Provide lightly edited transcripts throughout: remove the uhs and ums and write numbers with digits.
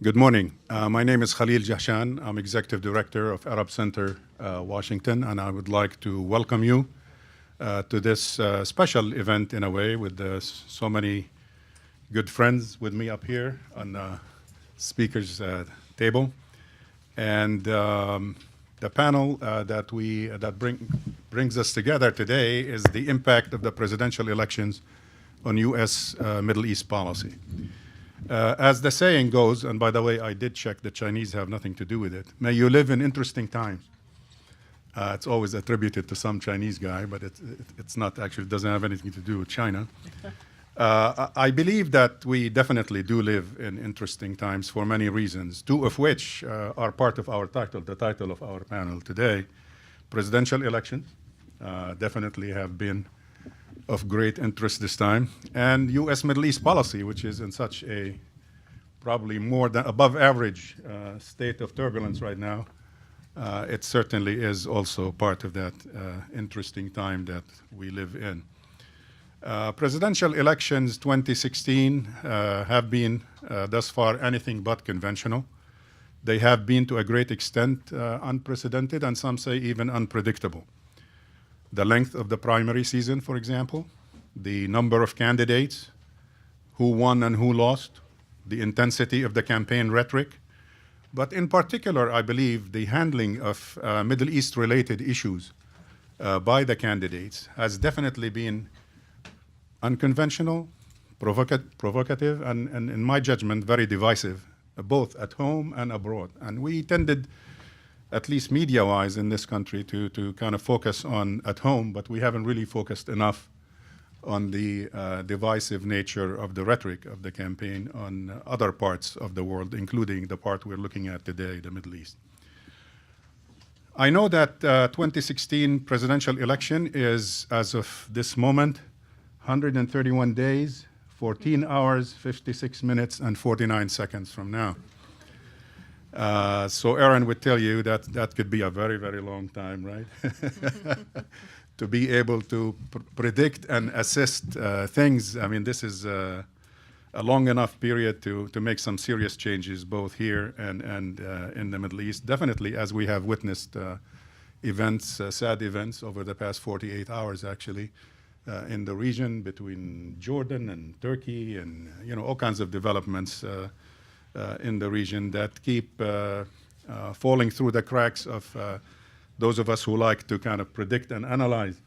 Good morning. My name is Khalil Jahshan. I'm Executive Director of Arab Center, Washington, and I would like to welcome you to this special event in a way with so many good friends with me up here on the speaker's table. And the panel that brings us together today is the impact of the presidential elections on U.S. Middle East policy. As the saying goes, and by the way, I did check, the Chinese have nothing to do with it. May you live in interesting times. It's always attributed to some Chinese guy, but it's not actually, it doesn't have anything to do with China. I believe that we definitely do live in interesting times for many reasons, two of which are part of our title, the title of our panel today. Presidential elections definitely have been of great interest this time, and U.S. Middle East policy, which is in such a probably more than above average state of turbulence right now. It certainly is also part of that interesting time that we live in. Presidential elections 2016 have been thus far anything but conventional. They have been to a great extent unprecedented, and some say even unpredictable. The length of the primary season, for example, the number of candidates, who won and who lost, the intensity of the campaign rhetoric, but in particular, I believe the handling of Middle East-related issues by the candidates has definitely been unconventional, provocative, and in my judgment, very divisive, both at home and abroad. And we tended, at least media-wise in this country, to kind of focus on at home, but we haven't really focused enough on the divisive nature of the rhetoric of the campaign on other parts of the world, including the part we're looking at today, the Middle East. I know that 2016 presidential election is, as of this moment, 131 days, 14 hours, 56 minutes, and 49 seconds from now. So Aaron would tell you that that could be a very, very long time, right? To be able to predict and assist things. I mean, this is a long enough period to make some serious changes both here and in the Middle East. Definitely, as we have witnessed events, sad events over the past 48 hours, actually, in the region between Jordan and Turkey and, all kinds of developments in the region that keep falling through the cracks of those of us who like to kind of predict and analyze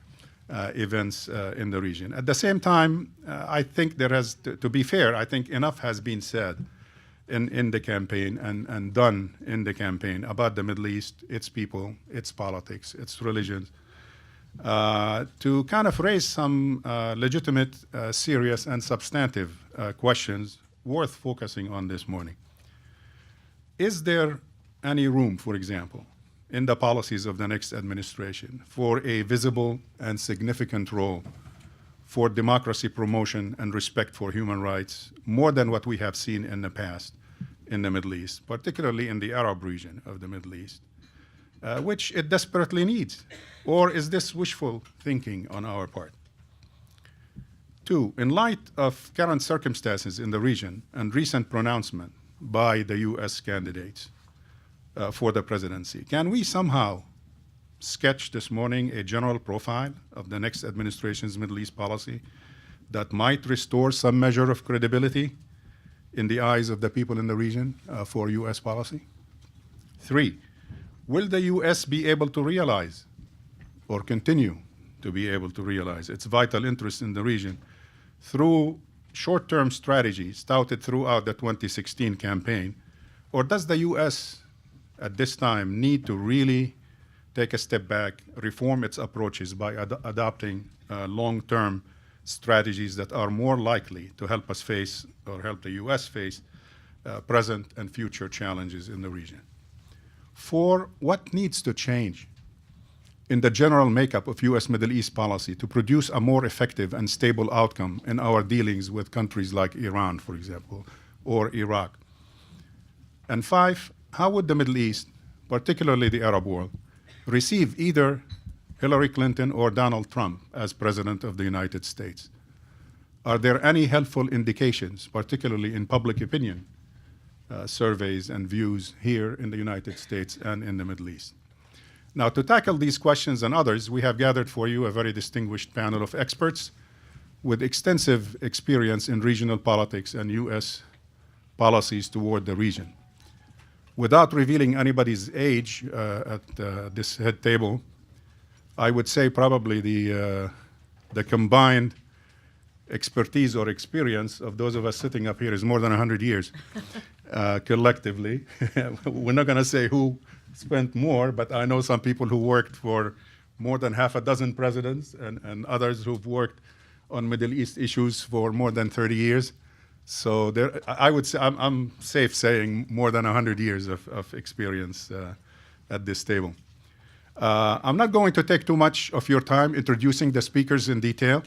events in the region. At the same time, I think there has, to be fair, I think enough has been said in the campaign and done in the campaign about the Middle East, its people, its politics, its religions, to kind of raise some legitimate, serious, and substantive questions worth focusing on this morning. Is there any room, for example, in the policies of the next administration for a visible and significant role for democracy promotion and respect for human rights, more than what we have seen in the past in the Middle East, particularly in the Arab region of the Middle East, which it desperately needs? Or is this wishful thinking on our part? Two, in light of current circumstances in the region and recent pronouncement by the U.S. candidates for the presidency, can we somehow sketch this morning a general profile of the next administration's Middle East policy that might restore some measure of credibility in the eyes of the people in the region for U.S. policy? Three, will the U.S. be able to realize or continue to be able to realize its vital interest in the region through short-term strategies touted throughout the 2016 campaign? Or does the U.S. at this time need to really take a step back, reform its approaches by adopting long-term strategies that are more likely to help us face or help the U.S. face present and future challenges in the region? Four, what needs to change in the general makeup of U.S. Middle East policy to produce a more effective and stable outcome in our dealings with countries like Iran, for example, or Iraq? And five, how would the Middle East, particularly the Arab world, receive either Hillary Clinton or Donald Trump as President of the United States? Are there any helpful indications, particularly in public opinion, surveys and views here in the United States and in the Middle East. Now, to tackle these questions and others, we have gathered for you a very distinguished panel of experts with extensive experience in regional politics and U.S. policies toward the region. Without revealing anybody's age at this head table, I would say probably the combined expertise or experience of those of us sitting up here is more than 100 years collectively. We're not going to say who spent more, but I know some people who worked for more than half a dozen presidents and others who've worked on Middle East issues for more than 30 years. So there, I would say, I'm safe saying more than 100 years of experience at this table. I'm not going to take too much of your time introducing the speakers in detail.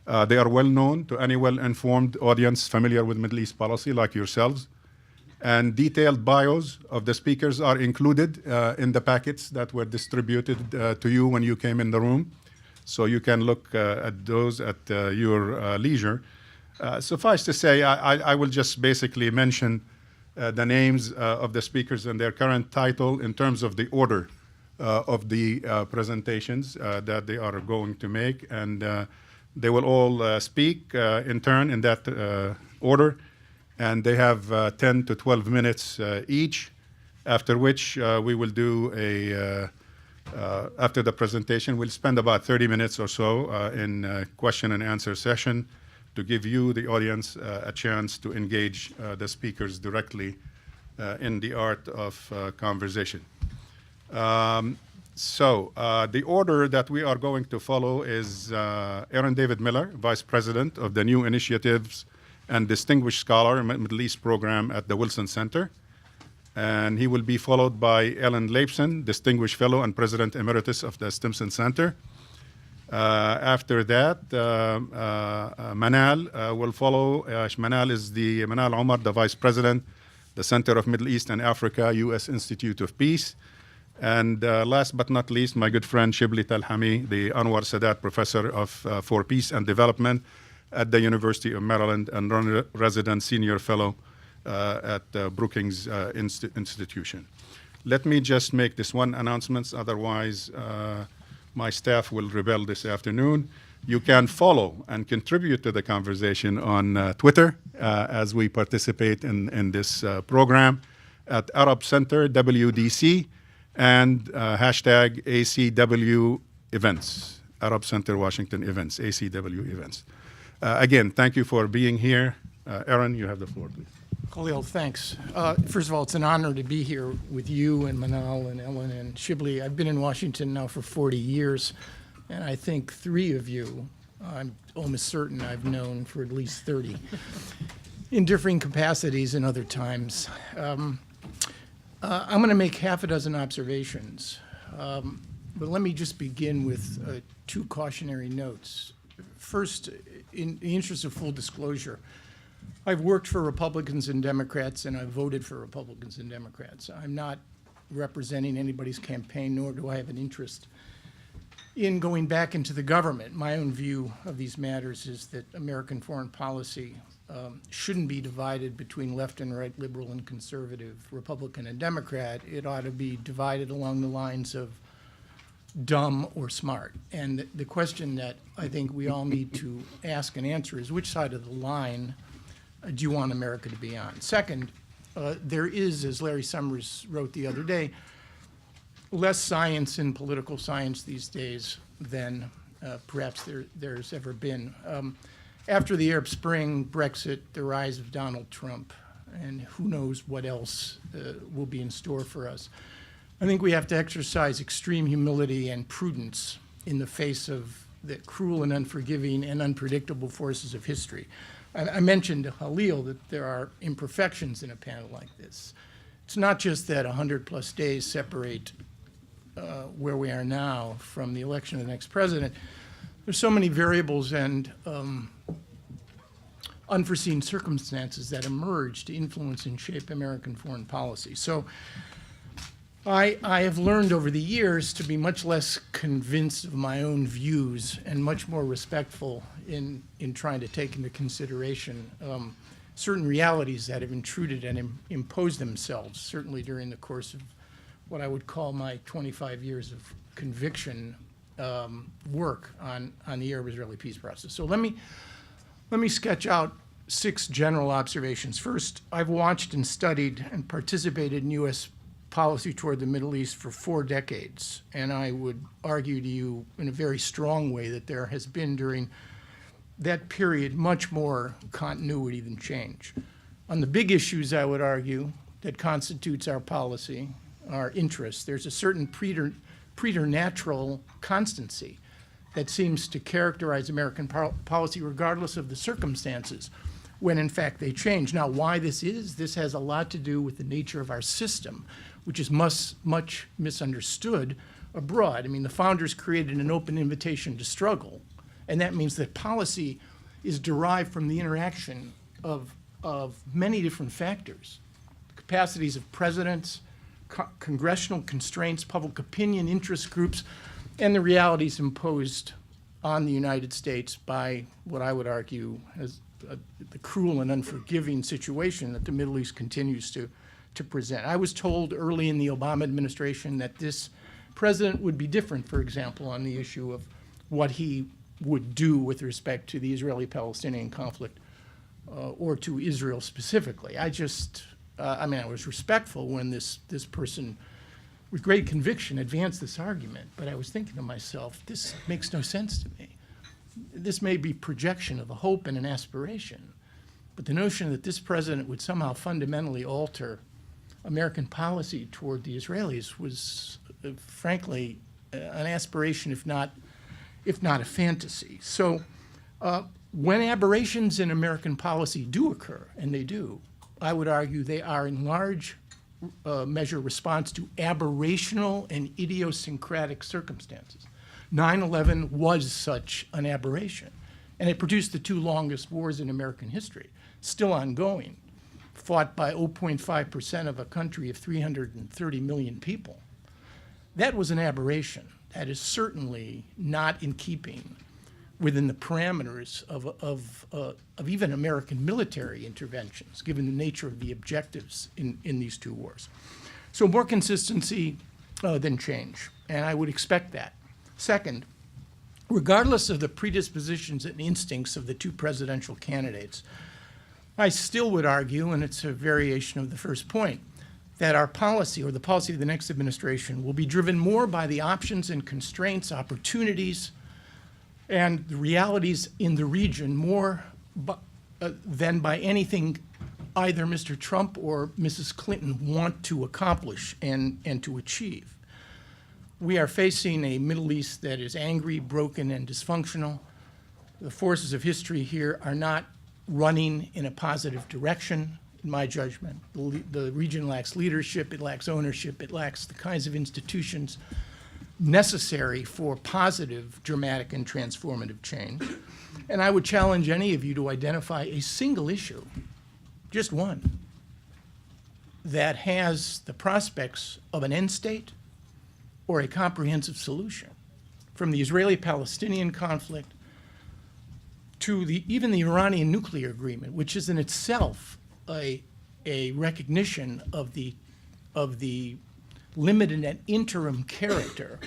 They are well known to any well-informed audience familiar with Middle East policy like yourselves. And detailed bios of the speakers are included in the packets that were distributed to you when you came in the room. So you can look at those at your leisure. Suffice to say, I will just basically mention the names of the speakers and their current title in terms of the order of the presentations that they are going to make. And they will all speak in turn in that order. And they have 10 to 12 minutes each, after which we will do after the presentation, we'll spend about 30 minutes or so in question and answer session to give you, the audience, a chance to engage the speakers directly in the art of conversation. So the order that we are going to follow is Aaron David Miller, Vice President of the New Initiatives and Distinguished Scholar in Middle East Program at the Wilson Center. And he will be followed by Ellen Laipson, Distinguished Fellow and President Emeritus of the Stimson Center. After that, Manal will follow. Manal is Manal Omar, the Vice President, the Center of Middle East and Africa, U.S. Institute of Peace. And last but not least, my good friend Shibley Telhami, the Anwar Sadat Professor for Peace and Development at the University of Maryland and Nonresident Senior Fellow at Brookings Institution. Let me just make this one announcement, otherwise my staff will rebel this afternoon. You can follow and contribute to the conversation on Twitter as we participate in this program at Arab Center WDC and hashtag ACW events, Arab Center Washington events, ACW events. Again, thank you for being here. Aaron, you have the floor, please. Khalil, thanks. First of all, it's an honor to be here with you and Manal and Ellen and Shibley. I've been in Washington now for 40 years, and I think three of you, I'm almost certain I've known for at least 30, in differing capacities and other times. I'm going to make half a dozen observations, but let me just begin with two cautionary notes. First, in the interest of full disclosure, I've worked for Republicans and Democrats, and I've voted for Republicans and Democrats. I'm not representing anybody's campaign, nor do I have an interest in going back into the government. My own view of these matters is that American foreign policy shouldn't be divided between left and right, liberal and conservative, Republican and Democrat. It ought to be divided along the lines of dumb or smart. And the question that I think we all need to ask and answer is, which side of the line do you want America to be on? Second, there is, as Larry Summers wrote the other day, less science in political science these days than perhaps there's ever been. After the Arab Spring, Brexit, the rise of Donald Trump, and who knows what else will be in store for us, I think we have to exercise extreme humility and prudence in the face of the cruel and unforgiving and unpredictable forces of history. I mentioned to Khalil that there are imperfections in a panel like this. It's not just that 100+ days separate where we are now from the election of the next president. There's so many variables and unforeseen circumstances that emerge to influence and shape American foreign policy. So I have learned over the years to be much less convinced of my own views and much more respectful in trying to take into consideration certain realities that have intruded and imposed themselves, certainly during the course of what I would call my 25 years of conviction work on the Arab-Israeli peace process. So let me sketch out 6 general observations. First, I've watched and studied and participated in U.S. policy toward the Middle East for 4 decades, and I would argue to you in a very strong way that there has been during that period much more continuity than change. On the big issues, I would argue, that constitutes our policy, our interests, there's a certain preternatural constancy that seems to characterize American policy regardless of the circumstances, when in fact they change. Now, why this has a lot to do with the nature of our system, which is much misunderstood abroad. I mean, the founders created an open invitation to struggle, and that means that policy is derived from the interaction of many different factors. The capacities of presidents, congressional constraints, public opinion, interest groups, and the realities imposed on the United States by what I would argue as the cruel and unforgiving situation that the Middle East continues to present. I was told early in the Obama administration that this president would be different, for example, on the issue of what he would do with respect to the Israeli-Palestinian conflict or to Israel specifically. I was respectful when this person, with great conviction, advanced this argument, but I was thinking to myself, this makes no sense to me. This may be projection of a hope and an aspiration, but the notion that this president would somehow fundamentally alter American policy toward the Israelis was, frankly, an aspiration, if not a fantasy. So when aberrations in American policy do occur, and they do, I would argue they are in large measure response to aberrational and idiosyncratic circumstances. 9/11 was such an aberration, and it produced the 2 longest wars in American history, still ongoing, fought by 0.5% of a country of 330 million people. That was an aberration. That is certainly not in keeping within the parameters of even American military interventions, given the nature of the objectives in these 2 wars. So more consistency than change, and I would expect that. Second, regardless of the predispositions and instincts of the 2 presidential candidates, I still would argue, and it's a variation of the first point, that our policy, or the policy of the next administration, will be driven more by the options and constraints, opportunities, and the realities in the region more than by anything either Mr. Trump or Mrs. Clinton want to accomplish and to achieve. We are facing a Middle East that is angry, broken, and dysfunctional. The forces of history here are not running in a positive direction, in my judgment. The region lacks leadership, it lacks ownership, it lacks the kinds of institutions necessary for positive, dramatic, and transformative change. And I would challenge any of you to identify a single issue, just one, that has the prospects of an end state or a comprehensive solution, from the Israeli-Palestinian conflict to even the Iranian nuclear agreement, which is in itself a recognition of the limited and interim character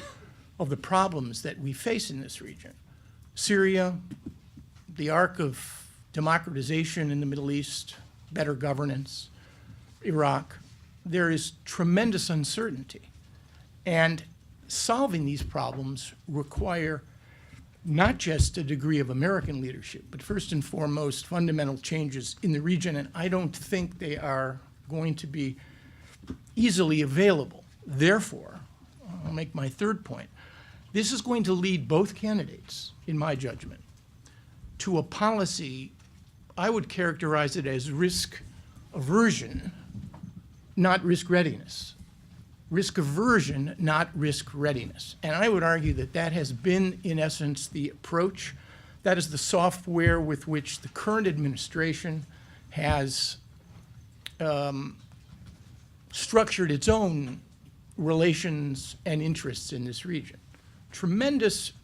of the problems that we face in this region. Syria, the arc of democratization in the Middle East, better governance, Iraq, there is tremendous uncertainty. And solving these problems require not just a degree of American leadership, but first and foremost, fundamental changes in the region, and I don't think they are going to be easily available. Therefore, I'll make my third point. This is going to lead both candidates, in my judgment, to a policy, I would characterize it as risk aversion, not risk readiness. Risk aversion, not risk readiness. And I would argue that that has been, in essence, the approach. That is the software with which the current administration has structured its own relations and interests in this region. Tremendous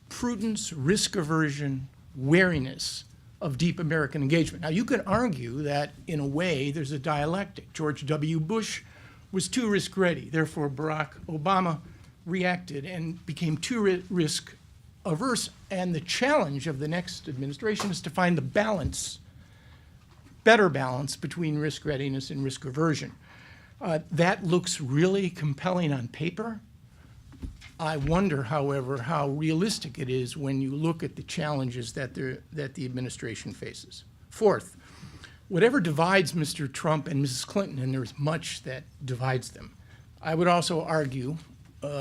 prudence, risk aversion, wariness of deep American engagement. Now, you can argue that, in a way, there's a dialectic. George W. Bush was too risk-ready. Therefore, Barack Obama reacted and became too risk-averse. And the challenge of the next administration is to find the balance, better balance, between risk readiness and risk aversion. That looks really compelling on paper. I wonder, however, how realistic it is when you look at the challenges that the administration faces. Fourth, whatever divides Mr. Trump and Mrs. Clinton, and there's much that divides them, I would also argue,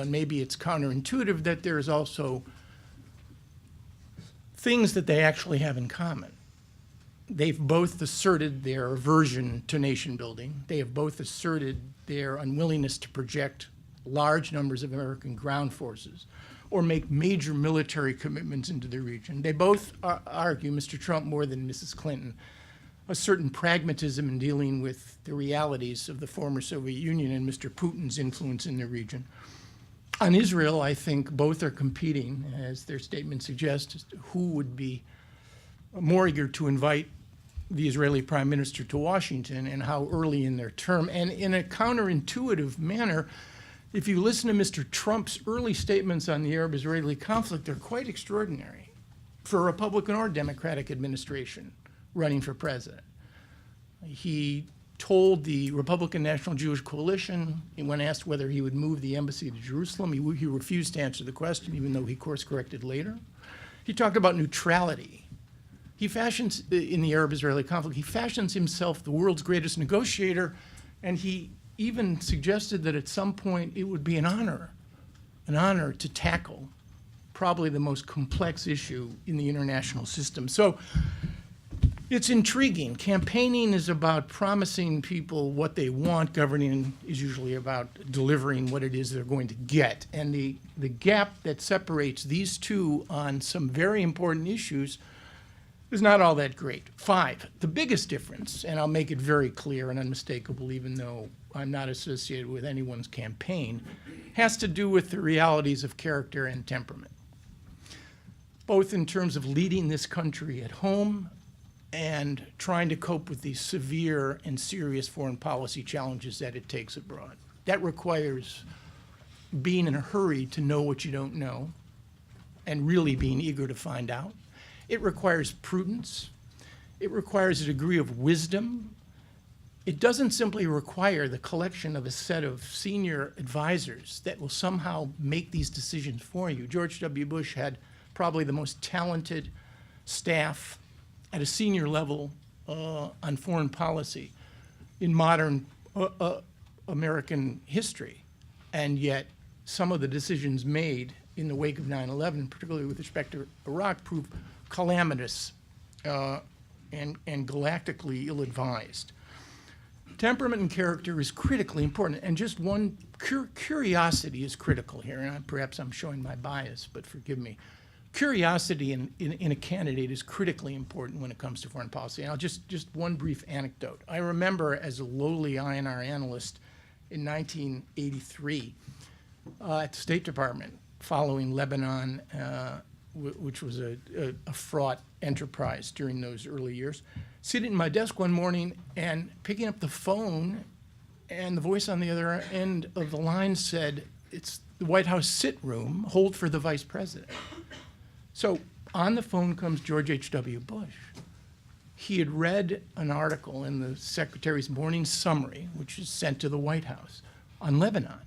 maybe it's counterintuitive, that there's also things that they actually have in common. They've both asserted their aversion to nation building. They have both asserted their unwillingness to project large numbers of American ground forces or make major military commitments into the region. They both argue, Mr. Trump more than Mrs. Clinton, a certain pragmatism in dealing with the realities of the former Soviet Union and Mr. Putin's influence in the region. On Israel, I think both are competing, as their statement suggests, as to who would be more eager to invite the Israeli prime minister to Washington and how early in their term. And in a counterintuitive manner, if you listen to Mr. Trump's early statements on the Arab-Israeli conflict, they're quite extraordinary for a Republican or Democratic administration running for president. He told the Republican National Jewish Coalition, when asked whether he would move the embassy to Jerusalem, he refused to answer the question, even though he course-corrected later. He talked about neutrality. He fashions, in the Arab-Israeli conflict, he fashions himself the world's greatest negotiator, and he even suggested that at some point it would be an honor to tackle probably the most complex issue in the international system. So it's intriguing. Campaigning is about promising people what they want. Governing is usually about delivering what it is they're going to get. And the gap that separates these two on some very important issues is not all that great. 5, the biggest difference, and I'll make it very clear and unmistakable even though I'm not associated with anyone's campaign, has to do with the realities of character and temperament, both in terms of leading this country at home and trying to cope with the severe and serious foreign policy challenges that it takes abroad. That requires being in a hurry to know what you don't know and really being eager to find out. It requires prudence. It requires a degree of wisdom. It doesn't simply require the collection of a set of senior advisors that will somehow make these decisions for you. George W. Bush had probably the most talented staff at a senior level on foreign policy in modern American history. And yet some of the decisions made in the wake of 9/11, particularly with respect to Iraq, proved calamitous and galactically ill-advised. Temperament and character is critically important, and just one, curiosity is critical here, and perhaps I'm showing my bias, but forgive me. Curiosity in a candidate is critically important when it comes to foreign policy. And I'll just one brief anecdote. I remember as a lowly INR analyst in 1983 at the State Department following Lebanon, which was a fraught enterprise during those early years, sitting at my desk one morning and picking up the phone, and the voice on the other end of the line said, "It's the White House sit room, hold for the vice president." So on the phone comes George H.W. Bush. He had read an article in the Secretary's morning summary, which is sent to the White House, on Lebanon.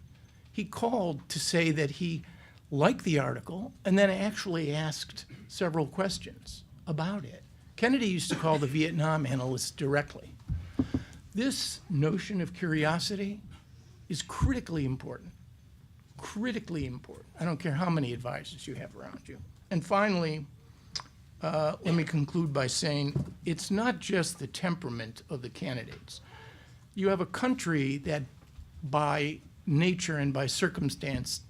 He called to say that he liked the article and then actually asked several questions about it. Kennedy used to call the Vietnam analysts directly. This notion of curiosity is critically important. Critically important. I don't care how many advisors you have around you. And finally, let me conclude by saying it's not just the temperament of the candidates. You have a country that by nature and by circumstance,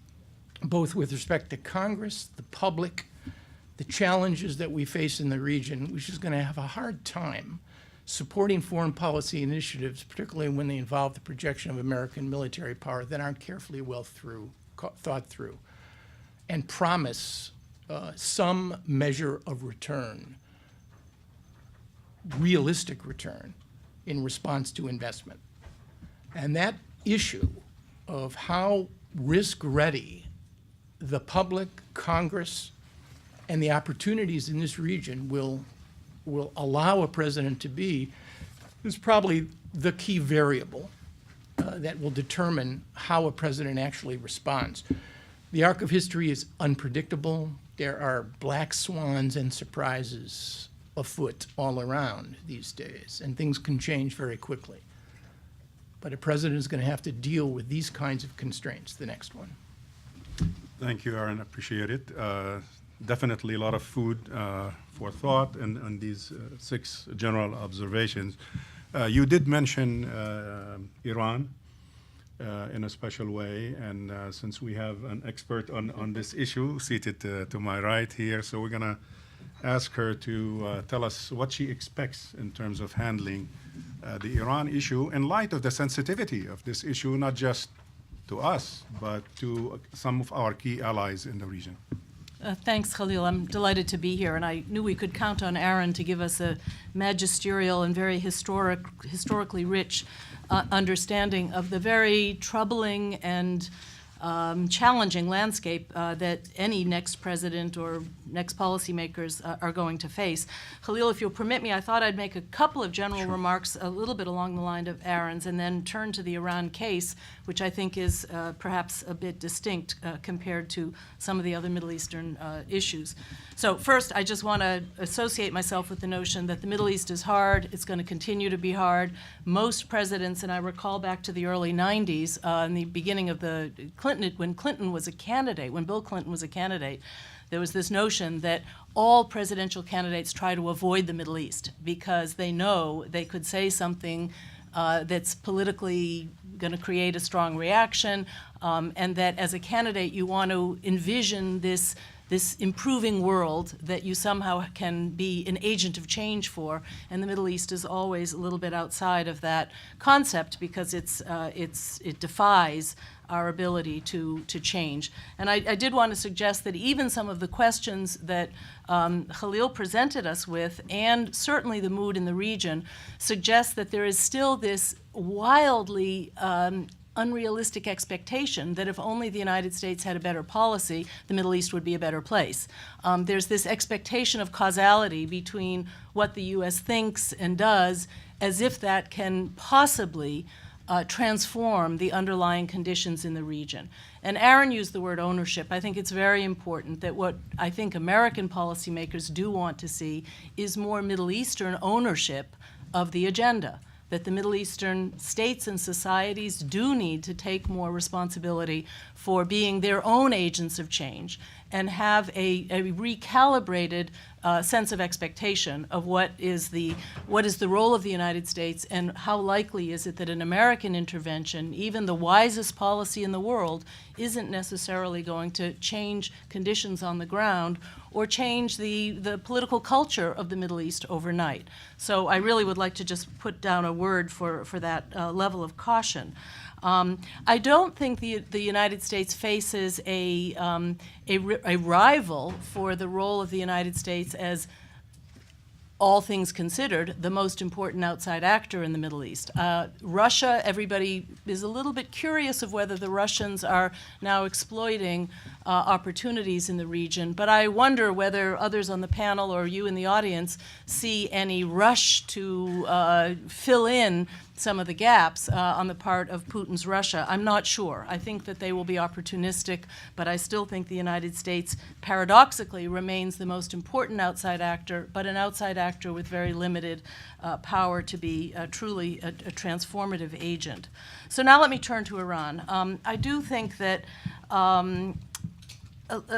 both with respect to Congress, the public, the challenges that we face in the region, which is going to have a hard time supporting foreign policy initiatives, particularly when they involve the projection of American military power that aren't carefully thought through, and promise some measure of return realistic return in response to investment. And that issue of how risk-ready the public, Congress, and the opportunities in this region will allow a president to be is probably the key variable that will determine how a president actually responds. The arc of history is unpredictable. There are black swans and surprises afoot all around these days, and things can change very quickly. But a president is going to have to deal with these kinds of constraints, the next one. Thank you, Aaron. Appreciate it. Definitely a lot of food for thought and these 6 general observations. You did mention Iran in a special way, and since we have an expert on this issue seated to my right here, so we're going to ask her to tell us what she expects in terms of handling the Iran issue in light of the sensitivity of this issue, not just to us, but to some of our key allies in the region. Thanks, Khalil. I'm delighted to be here, and I knew we could count on Aaron to give us a magisterial and very historically rich understanding of the very troubling and challenging landscape that any next president or next policymakers are going to face. Khalil, if you'll permit me, I thought I'd make a couple of general remarks a little bit along the line of Aaron's and then turn to the Iran case, which I think is perhaps a bit distinct compared to some of the other Middle Eastern issues. So first, I just want to associate myself with the notion that the Middle East is hard. It's going to continue to be hard. Most presidents, and I recall back to the early 90s, in the beginning of the when Clinton was a candidate, when Bill Clinton was a candidate, there was this notion that all presidential candidates try to avoid the Middle East because they know they could say something that's politically going to create a strong reaction, and that as a candidate you want to envision this improving world that you somehow can be an agent of change for, and the Middle East is always a little bit outside of that concept because it defies our ability to change. And I did want to suggest that even some of the questions that Khalil presented us with, and certainly the mood in the region, suggest that there is still this wildly unrealistic expectation that if only the United States had a better policy, the Middle East would be a better place. There's this expectation of causality between what the U.S. thinks and does, as if that can possibly transform the underlying conditions in the region. And Aaron used the word ownership. I think it's very important that what I think American policymakers do want to see is more Middle Eastern ownership of the agenda, that the Middle Eastern states and societies do need to take more responsibility for being their own agents of change and have a recalibrated sense of expectation of what is the role of the United States and how likely is it that an American intervention, even the wisest policy in the world, isn't necessarily going to change conditions on the ground or change the political culture of the Middle East overnight. So I really would like to just put down a word for that level of caution. I don't think the United States faces a rival for the role of the United States as, all things considered, the most important outside actor in the Middle East. Russia, everybody is a little bit curious of whether the Russians are now exploiting opportunities in the region, but I wonder whether others on the panel or you in the audience see any rush to fill in some of the gaps on the part of Putin's Russia. I'm not sure. I think that they will be opportunistic, but I still think the United States paradoxically remains the most important outside actor, but an outside actor with very limited power to be truly a transformative agent. So now let me turn to Iran. I do think that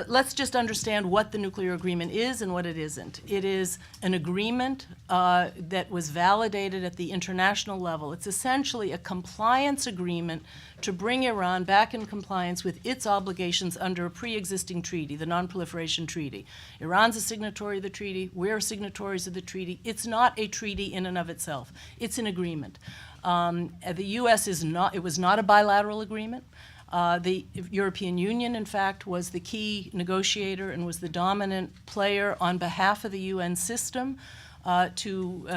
let's just understand what the nuclear agreement is and what it isn't. It is an agreement that was validated at the international level. It's essentially a compliance agreement to bring Iran back in compliance with its obligations under a pre-existing treaty, the Non-Proliferation Treaty. Iran's a signatory of the treaty. We're signatories of the treaty. It's not a treaty in and of itself. It's an agreement. The U.S. it was not a bilateral agreement. The European Union, in fact, was the key negotiator and was the dominant player on behalf of the UN system. to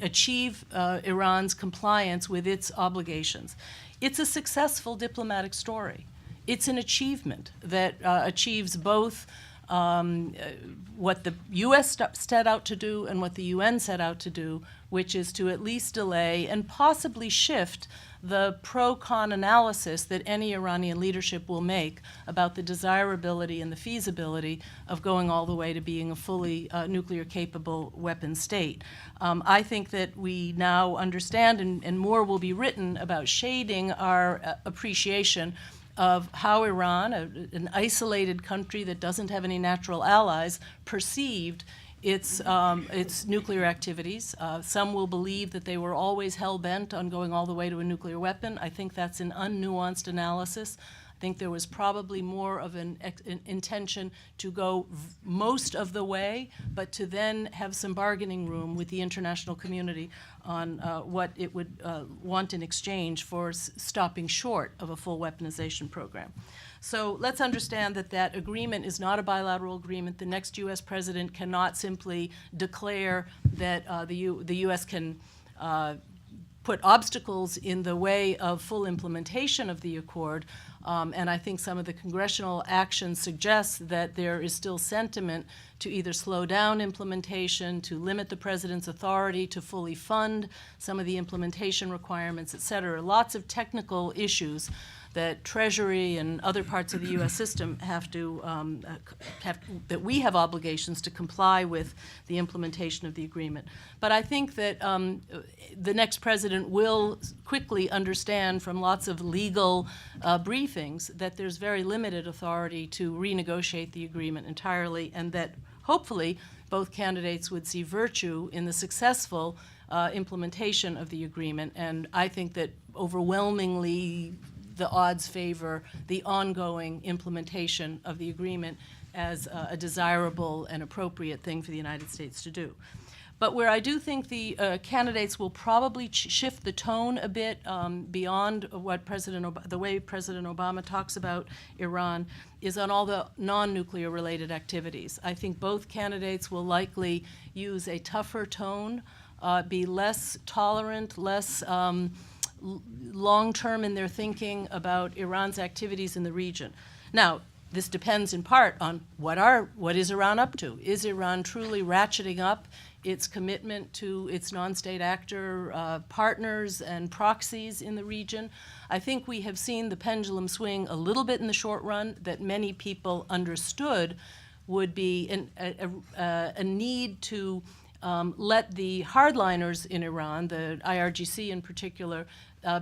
achieve Iran's compliance with its obligations. It's a successful diplomatic story. It's an achievement that achieves both what the U.S. set out to do and what the UN set out to do, which is to at least delay and possibly shift the pro-con analysis that any Iranian leadership will make about the desirability and the feasibility of going all the way to being a fully nuclear-capable weapon state. I think that we now understand, and more will be written about shading our appreciation of how Iran, an isolated country that doesn't have any natural allies, perceived its nuclear activities. Some will believe that they were always hell-bent on going all the way to a nuclear weapon. I think that's an unnuanced analysis. I think there was probably more of an intention to go most of the way, but to then have some bargaining room with the international community on what it would want in exchange for stopping short of a full weaponization program. So let's understand that that agreement is not a bilateral agreement. The next U.S. president cannot simply declare that the U.S. can put obstacles in the way of full implementation of the accord. And I think some of the congressional action suggests that there is still sentiment to either slow down implementation, to limit the president's authority to fully fund some of the implementation requirements, et cetera. Lots of technical issues that Treasury and other parts of the U.S. system have to, that we have obligations to comply with the implementation of the agreement. But I think that the next president will quickly understand from lots of legal briefings that there's very limited authority to renegotiate the agreement entirely, and that hopefully both candidates would see virtue in the successful implementation of the agreement. And I think that overwhelmingly the odds favor the ongoing implementation of the agreement as a desirable and appropriate thing for the United States to do. But where I do think the candidates will probably shift the tone a bit beyond what the way President Obama talks about Iran is on all the non-nuclear related activities. I think both candidates will likely use a tougher tone, be less tolerant, less long-term in their thinking about Iran's activities in the region. Now, this depends in part on what is Iran up to. Is Iran truly ratcheting up its commitment to its non-state actor partners and proxies in the region? I think we have seen the pendulum swing a little bit in the short run that many people understood would be a need to let the hardliners in Iran, the IRGC in particular,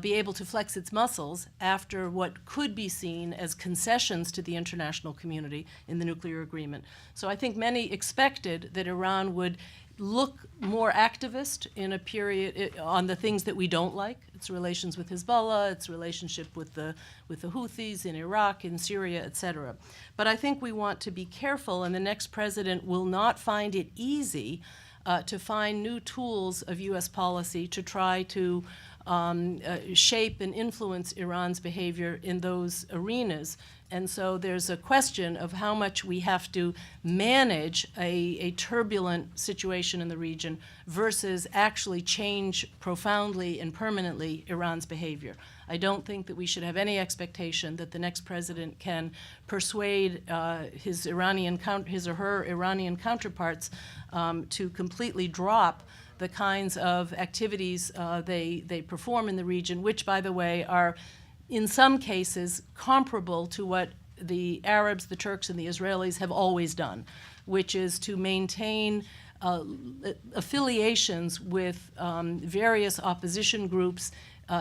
be able to flex its muscles after what could be seen as concessions to the international community in the nuclear agreement. So I think many expected that Iran would look more activist in a period on the things that we don't like, its relations with Hezbollah, its relationship with the Houthis in Iraq, in Syria, et cetera. But I think we want to be careful, and the next president will not find it easy to find new tools of U.S. policy to try to shape and influence Iran's behavior in those arenas. And so there's a question of how much we have to manage a turbulent situation in the region versus actually change profoundly and permanently Iran's behavior. I don't think that we should have any expectation that the next president can persuade his or her Iranian counterparts to completely drop the kinds of activities they perform in the region, which, by the way, are in some cases comparable to what the Arabs, the Turks, and the Israelis have always done, which is to maintain affiliations with various opposition groups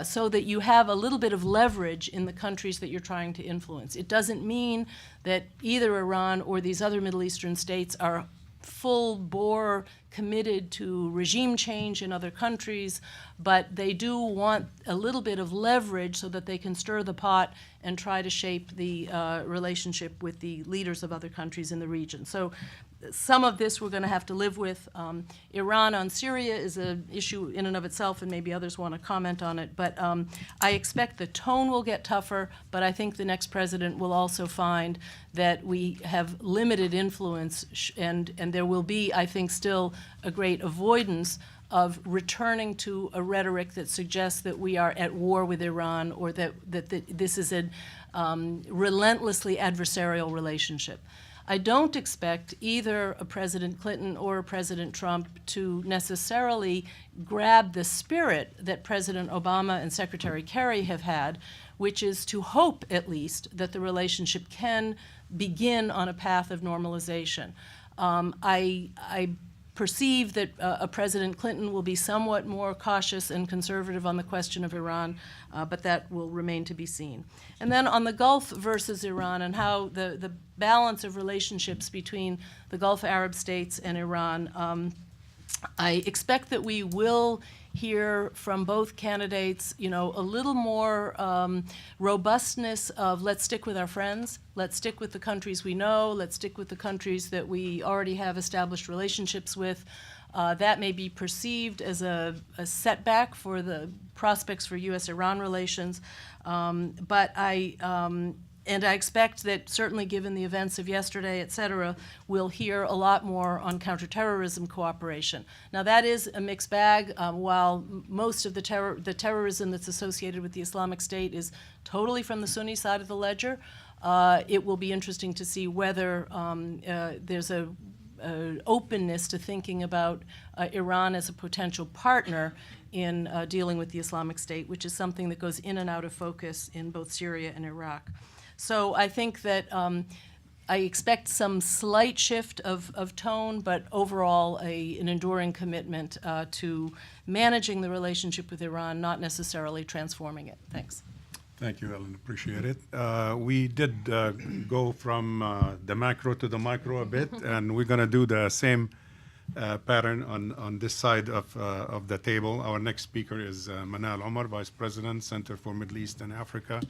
so that you have a little bit of leverage in the countries that you're trying to influence. It doesn't mean that either Iran or these other Middle Eastern states are full-bore committed to regime change in other countries, but they do want a little bit of leverage so that they can stir the pot and try to shape the relationship with the leaders of other countries in the region. So some of this we're going to have to live with. Iran on Syria is an issue in and of itself, and maybe others want to comment on it. But I expect the tone will get tougher, but I think the next president will also find that we have limited influence, and there will be, I think, still a great avoidance of returning to a rhetoric that suggests that we are at war with Iran, or that this is a relentlessly adversarial relationship. I don't expect either a President Clinton or a President Trump to necessarily grab the spirit that President Obama and Secretary Kerry have had, which is to hope, at least, that the relationship can begin on a path of normalization. I perceive that a President Clinton will be somewhat more cautious and conservative on the question of Iran, but that will remain to be seen. And then on the Gulf versus Iran and how the balance of relationships between the Gulf Arab states and Iran, I expect that we will hear from both candidates, a little more robustness of let's stick with our friends, let's stick with the countries we know, let's stick with the countries that we already have established relationships with. That may be perceived as a setback for the prospects for U.S.-Iran relations, but I expect that certainly given the events of yesterday, et cetera, we'll hear a lot more on counterterrorism cooperation. Now that is a mixed bag. While most of the terrorism that's associated with the Islamic State is totally from the Sunni side of the ledger, it will be interesting to see whether there's a openness to thinking about Iran as a potential partner in dealing with the Islamic State, which is something that goes in and out of focus in both Syria and Iraq. So I think that I expect some slight shift of tone, but overall an enduring commitment to managing the relationship with Iran, not necessarily transforming it. Thanks. Thank you, Ellen. Appreciate it. We did go from the macro to the micro a bit, and we're going to do the same pattern on this side of the table. Our next speaker is Manal Omar, Vice President, Center for Middle East and Africa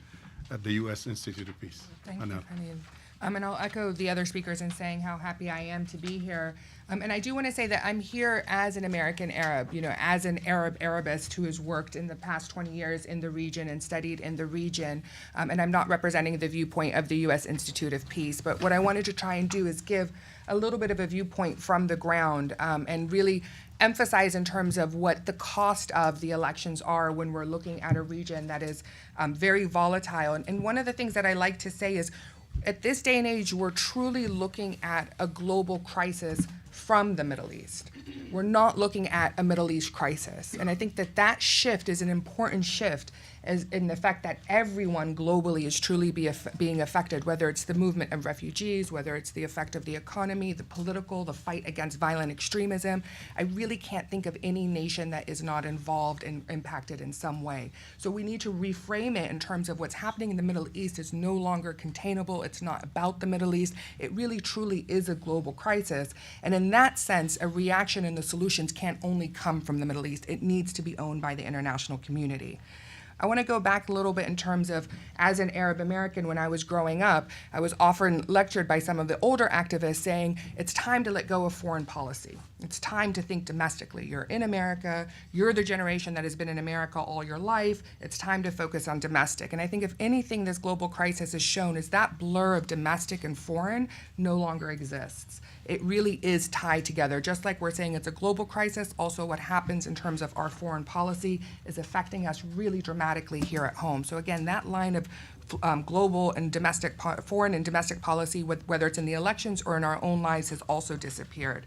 at the U.S. Institute of Peace. Thank you, Khalil. And I'll echo the other speakers in saying how happy I am to be here. And I do want to say that I'm here as an American Arab, as an Arabist who has worked in the past 20 years in the region and studied in the region. And I'm not representing the viewpoint of the U.S. Institute of Peace. But what I wanted to try and do is give a little bit of a viewpoint from the ground and really emphasize in terms of what the cost of the elections are when we're looking at a region that is very volatile. And one of the things that I like to say is, at this day and age, we're truly looking at a global crisis from the Middle East. We're not looking at a Middle East crisis. And I think that shift is an important shift as in the fact that everyone globally is truly being affected, whether it's the movement of refugees, whether it's the effect of the economy, the political, the fight against violent extremism. I really can't think of any nation that is not involved and impacted in some way. So we need to reframe it in terms of what's happening in the Middle East is no longer containable. It's not about the Middle East. It really truly is a global crisis. And in that sense, a reaction and the solutions can't only come from the Middle East. It needs to be owned by the international community. I want to go back a little bit in terms of, as an Arab American, when I was growing up, I was often lectured by some of the older activists saying, it's time to let go of foreign policy. It's time to think domestically. You're in America. You're the generation that has been in America all your life. It's time to focus on domestic. And I think if anything this global crisis has shown is that blur of domestic and foreign no longer exists. It really is tied together. Just like we're saying it's a global crisis, also what happens in terms of our foreign policy is affecting us really dramatically here at home. So again, that line of global and domestic, foreign and domestic policy, whether it's in the elections or in our own lives, has also disappeared.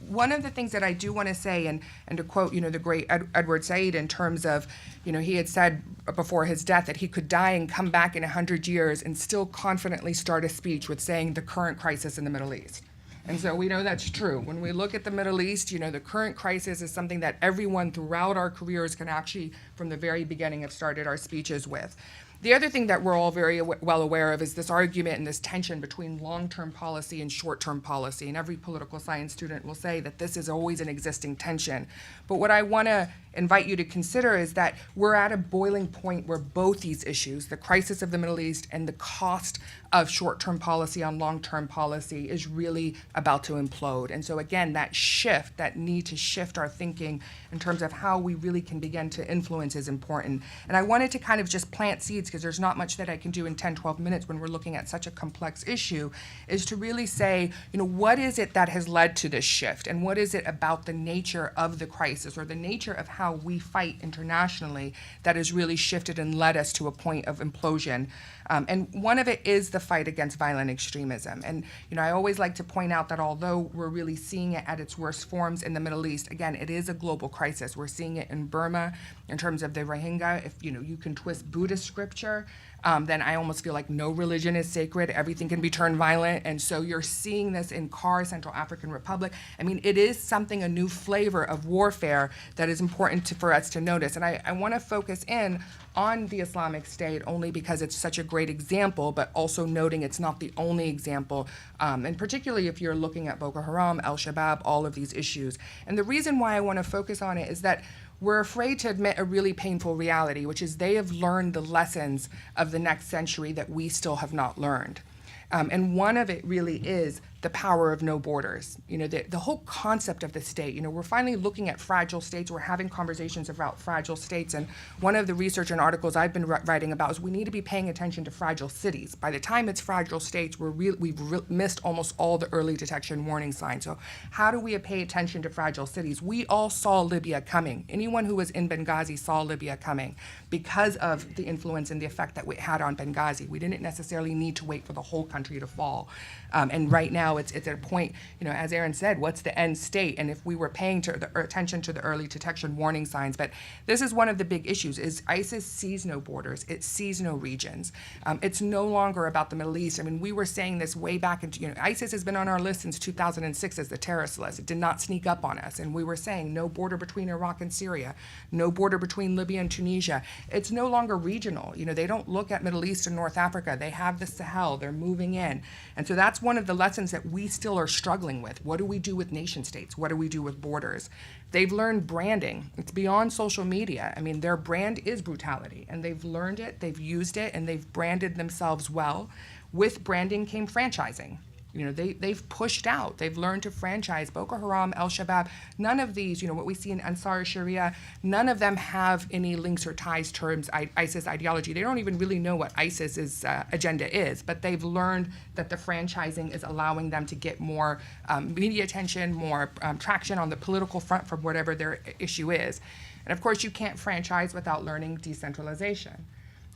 One of the things that I do want to say, and to quote, the great Edward Said in terms of, he had said before his death that he could die and come back in 100 years and still confidently start a speech with saying the current crisis in the Middle East. And so we know that's true. When we look at the Middle East, the current crisis is something that everyone throughout our careers can actually, from the very beginning, have started our speeches with. The other thing that we're all very well aware of is this argument and this tension between long-term policy and short-term policy. And every political science student will say that this is always an existing tension. But what I want to invite you to consider is that we're at a boiling point where both these issues, the crisis of the Middle East and the cost of short-term policy on long-term policy, is really about to implode. And so again, that shift, that need to shift our thinking in terms of how we really can begin to influence is important. And I wanted to kind of just plant seeds, because there's not much that I can do in 10, 12 minutes when we're looking at such a complex issue, is to really say, what is it that has led to this shift? And what is it about the nature of the crisis, or the nature of how we fight internationally, that has really shifted and led us to a point of implosion? And one of it is the fight against violent extremism. And I always like to point out that although we're really seeing it at its worst forms in the Middle East, again, it is a global crisis. We're seeing it in Burma in terms of the Rohingya. If you can twist Buddhist scripture, then I almost feel like no religion is sacred. Everything can be turned violent. And so you're seeing this in CAR, Central African Republic. I mean, it is something, a new flavor of warfare that is important for us to notice. And I want to focus in on the Islamic State only because it's such a great example, but also noting it's not the only example, and particularly if you're looking at Boko Haram, Al-Shabaab, all of these issues. And the reason why I want to focus on it is that we're afraid to admit a really painful reality, which is they have learned the lessons of the next century that we still have not learned. And one of it really is the power of no borders. The whole concept of the state, we're finally looking at fragile states. We're having conversations about fragile states. And one of the research and articles I've been writing about is we need to be paying attention to fragile cities. By the time it's fragile states, we've missed almost all the early detection warning signs. So how do we pay attention to fragile cities? We all saw Libya coming. Anyone who was in Benghazi saw Libya coming because of the influence and the effect that it had on Benghazi. We didn't necessarily need to wait for the whole country to fall. And right now, it's at a point, as Aaron said, what's the end state? And if we were paying attention to the early detection warning signs, but this is one of the big issues, is ISIS sees no borders, it sees no regions. It's no longer about the Middle East. I mean, we were saying this way back into, ISIS has been on our list since 2006 as the terrorist list. It did not sneak up on us. And we were saying no border between Iraq and Syria, no border between Libya and Tunisia. It's no longer regional. They don't look at Middle East and North Africa. They have the Sahel, they're moving in. And so that's one of the lessons that we still are struggling with. What do we do with nation states? What do we do with borders? They've learned branding. It's beyond social media. I mean, their brand is brutality, and they've learned it, they've used it, and they've branded themselves well. With branding came franchising. They've pushed out. They've learned to franchise. Boko Haram, Al-Shabaab, none of these, what we see in Ansar Sharia, none of them have any links or ties towards ISIS ideology. They don't even really know what ISIS's agenda is, but they've learned that the franchising is allowing them to get more media attention, more traction on the political front for whatever their issue is. And of course, you can't franchise without learning decentralization.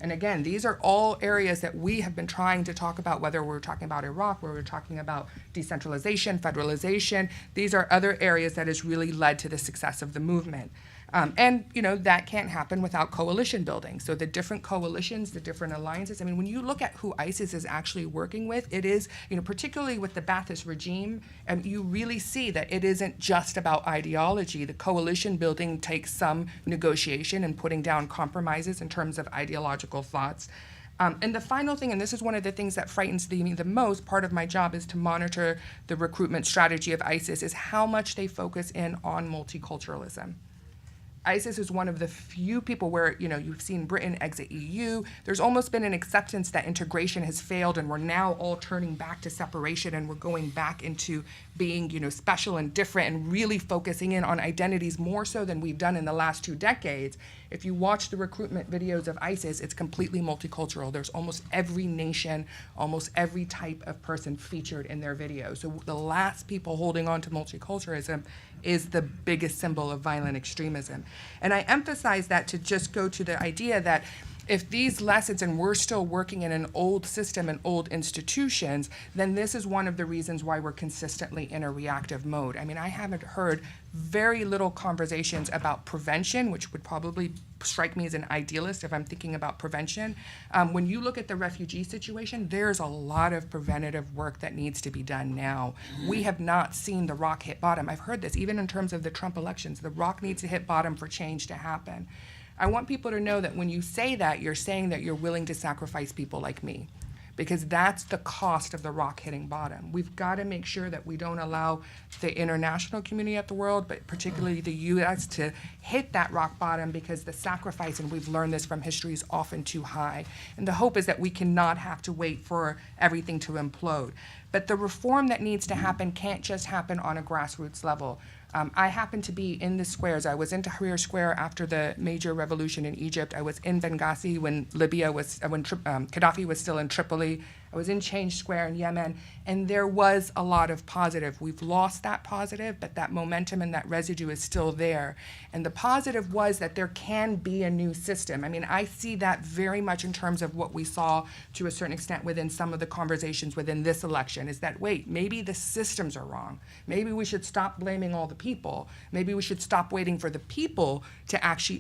And again, these are all areas that we have been trying to talk about, whether we're talking about Iraq, where we're talking about decentralization, federalization. These are other areas that has really led to the success of the movement. And that can't happen without coalition building. So the different coalitions, the different alliances. I mean, when you look at who ISIS is actually working with, it is, particularly with the Ba'athist regime, you really see that it isn't just about ideology. The coalition building takes some negotiation and putting down compromises in terms of ideological thoughts. And the final thing, and this is one of the things that frightens me the most, part of my job is to monitor the recruitment strategy of ISIS, is how much they focus in on multiculturalism. ISIS is one of the few people where, you've seen Britain exit EU. There's almost been an acceptance that integration has failed, and we're now all turning back to separation, and we're going back into being, special and different, and really focusing in on identities more so than we've done in the last 2 decades. If you watch the recruitment videos of ISIS, it's completely multicultural. There's almost every nation, almost every type of person featured in their videos. So the last people holding on to multiculturalism is the biggest symbol of violent extremism. And I emphasize that to just go to the idea that if these lessons, and we're still working in an old system and old institutions, then this is one of the reasons why we're consistently in a reactive mode. I mean, I haven't heard very little conversations about prevention, which would probably strike me as an idealist if I'm thinking about prevention. When you look at the refugee situation, there's a lot of preventative work that needs to be done now. We have not seen the rock hit bottom. I've heard this, even in terms of the Trump elections, the rock needs to hit bottom for change to happen. I want people to know that when you say that, you're saying that you're willing to sacrifice people like me. because that's the cost of the rock hitting bottom. We've got to make sure that we don't allow the international community of the world, but particularly the U.S., to hit that rock bottom, because the sacrifice, and we've learned this from history, is often too high. And the hope is that we cannot have to wait for everything to implode. But the reform that needs to happen can't just happen on a grassroots level. I happened to be in the squares. I was in Tahrir Square after the major revolution in Egypt. I was in Benghazi when Gaddafi was still in Tripoli. I was in Change Square in Yemen, and there was a lot of positive. We've lost that positive, but that momentum and that residue is still there. And the positive was that there can be a new system. I mean, I see that very much in terms of what we saw to a certain extent within some of the conversations within this election, is that, wait, maybe the systems are wrong. Maybe we should stop blaming all the people. Maybe we should stop waiting for the people to actually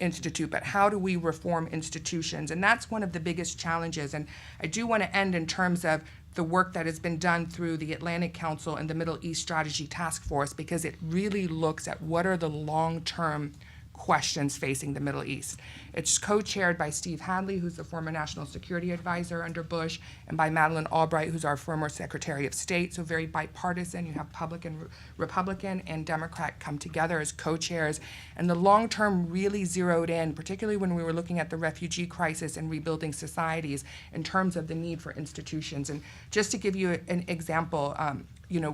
institute, but how do we reform institutions? And that's one of the biggest challenges. And I do want to end in terms of the work that has been done through the Atlantic Council and the Middle East Strategy Task Force, because it really looks at what are the long-term questions facing the Middle East. It's co-chaired by Steve Hadley, who's the former National Security Advisor under Bush, and by Madeleine Albright, who's our former Secretary of State. So very bipartisan. You have Republican and Democrat come together as co-chairs. And the long-term really zeroed in, particularly when we were looking at the refugee crisis and rebuilding societies, in terms of the need for institutions. And just to give you an example,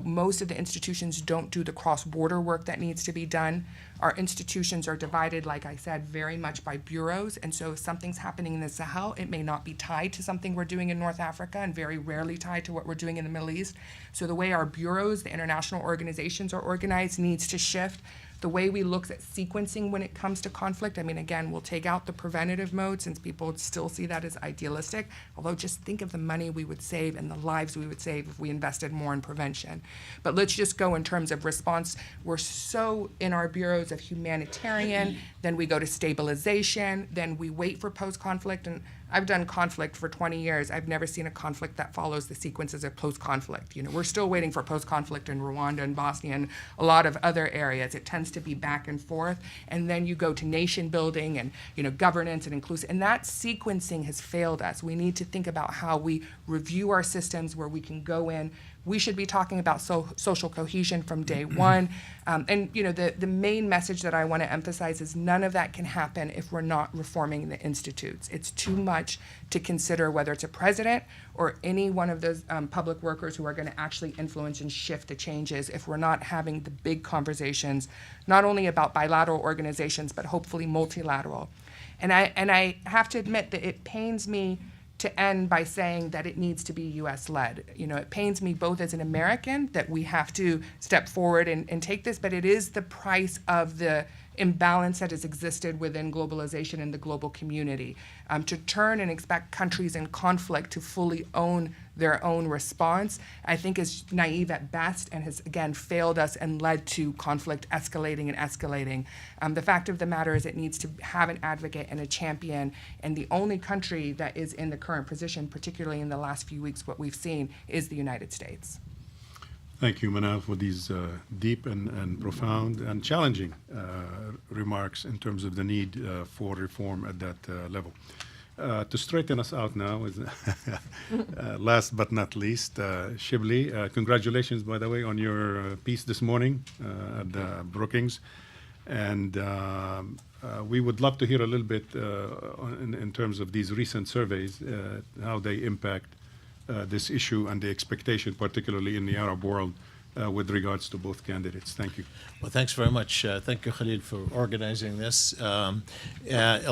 most of the institutions don't do the cross-border work that needs to be done. Our institutions are divided, like I said, very much by bureaus. And so if something's happening in the Sahel, it may not be tied to something we're doing in North Africa, and very rarely tied to what we're doing in the Middle East. So the way our bureaus, the international organizations, are organized needs to shift. The way we look at sequencing when it comes to conflict, I mean, again, we'll take out the preventative mode, since people still see that as idealistic, although just think of the money we would save and the lives we would save if we invested more in prevention. But let's just go in terms of response. We're so in our bureaus of humanitarian, then we go to stabilization, then we wait for post-conflict. And I've done conflict for 20 years. I've never seen a conflict that follows the sequences of post-conflict. We're still waiting for post-conflict in Rwanda and Bosnia and a lot of other areas. It tends to be back and forth. And then you go to nation building and, governance and inclusive. And that sequencing has failed us. We need to think about how we review our systems where we can go in. We should be talking about social cohesion from day one. The main message that I want to emphasize is none of that can happen if we're not reforming the institutes. It's too much to consider whether it's a president or any one of those public workers who are going to actually influence and shift the changes if we're not having the big conversations, not only about bilateral organizations, but hopefully multilateral. And I have to admit that it pains me to end by saying that it needs to be U.S.-led. It pains me both as an American that we have to step forward and take this, but it is the price of the imbalance that has existed within globalization and the global community. To turn and expect countries in conflict to fully own their own response, I think is naive at best, and has, again, failed us and led to conflict escalating and escalating. The fact of the matter is it needs to have an advocate and a champion, and the only country that is in the current position, particularly in the last few weeks, what we've seen, is the United States. Thank you, Manal, for these deep and profound and challenging remarks in terms of the need for reform at that level. To straighten us out now, is last but not least, Shibley. Congratulations, by the way, on your piece this morning at Brookings. And we would love to hear a little bit in terms of these recent surveys, how they impact this issue and the expectation, particularly in the Arab world, with regards to both candidates. Thank you. Well, thanks very much. Thank you, Khalil, for organizing this. A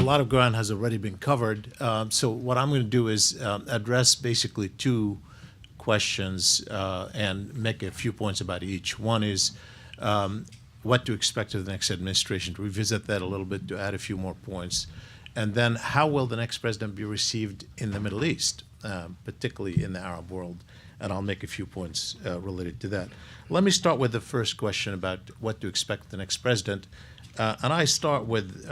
lot of ground has already been covered. So what I'm going to do is address basically two questions and make a few points about each. One is what to expect of the next administration, to revisit that a little bit, to add a few more points. And then how will the next president be received in the Middle East, particularly in the Arab world? And I'll make a few points related to that. Let me start with the first question about what to expect of the next president. And I start with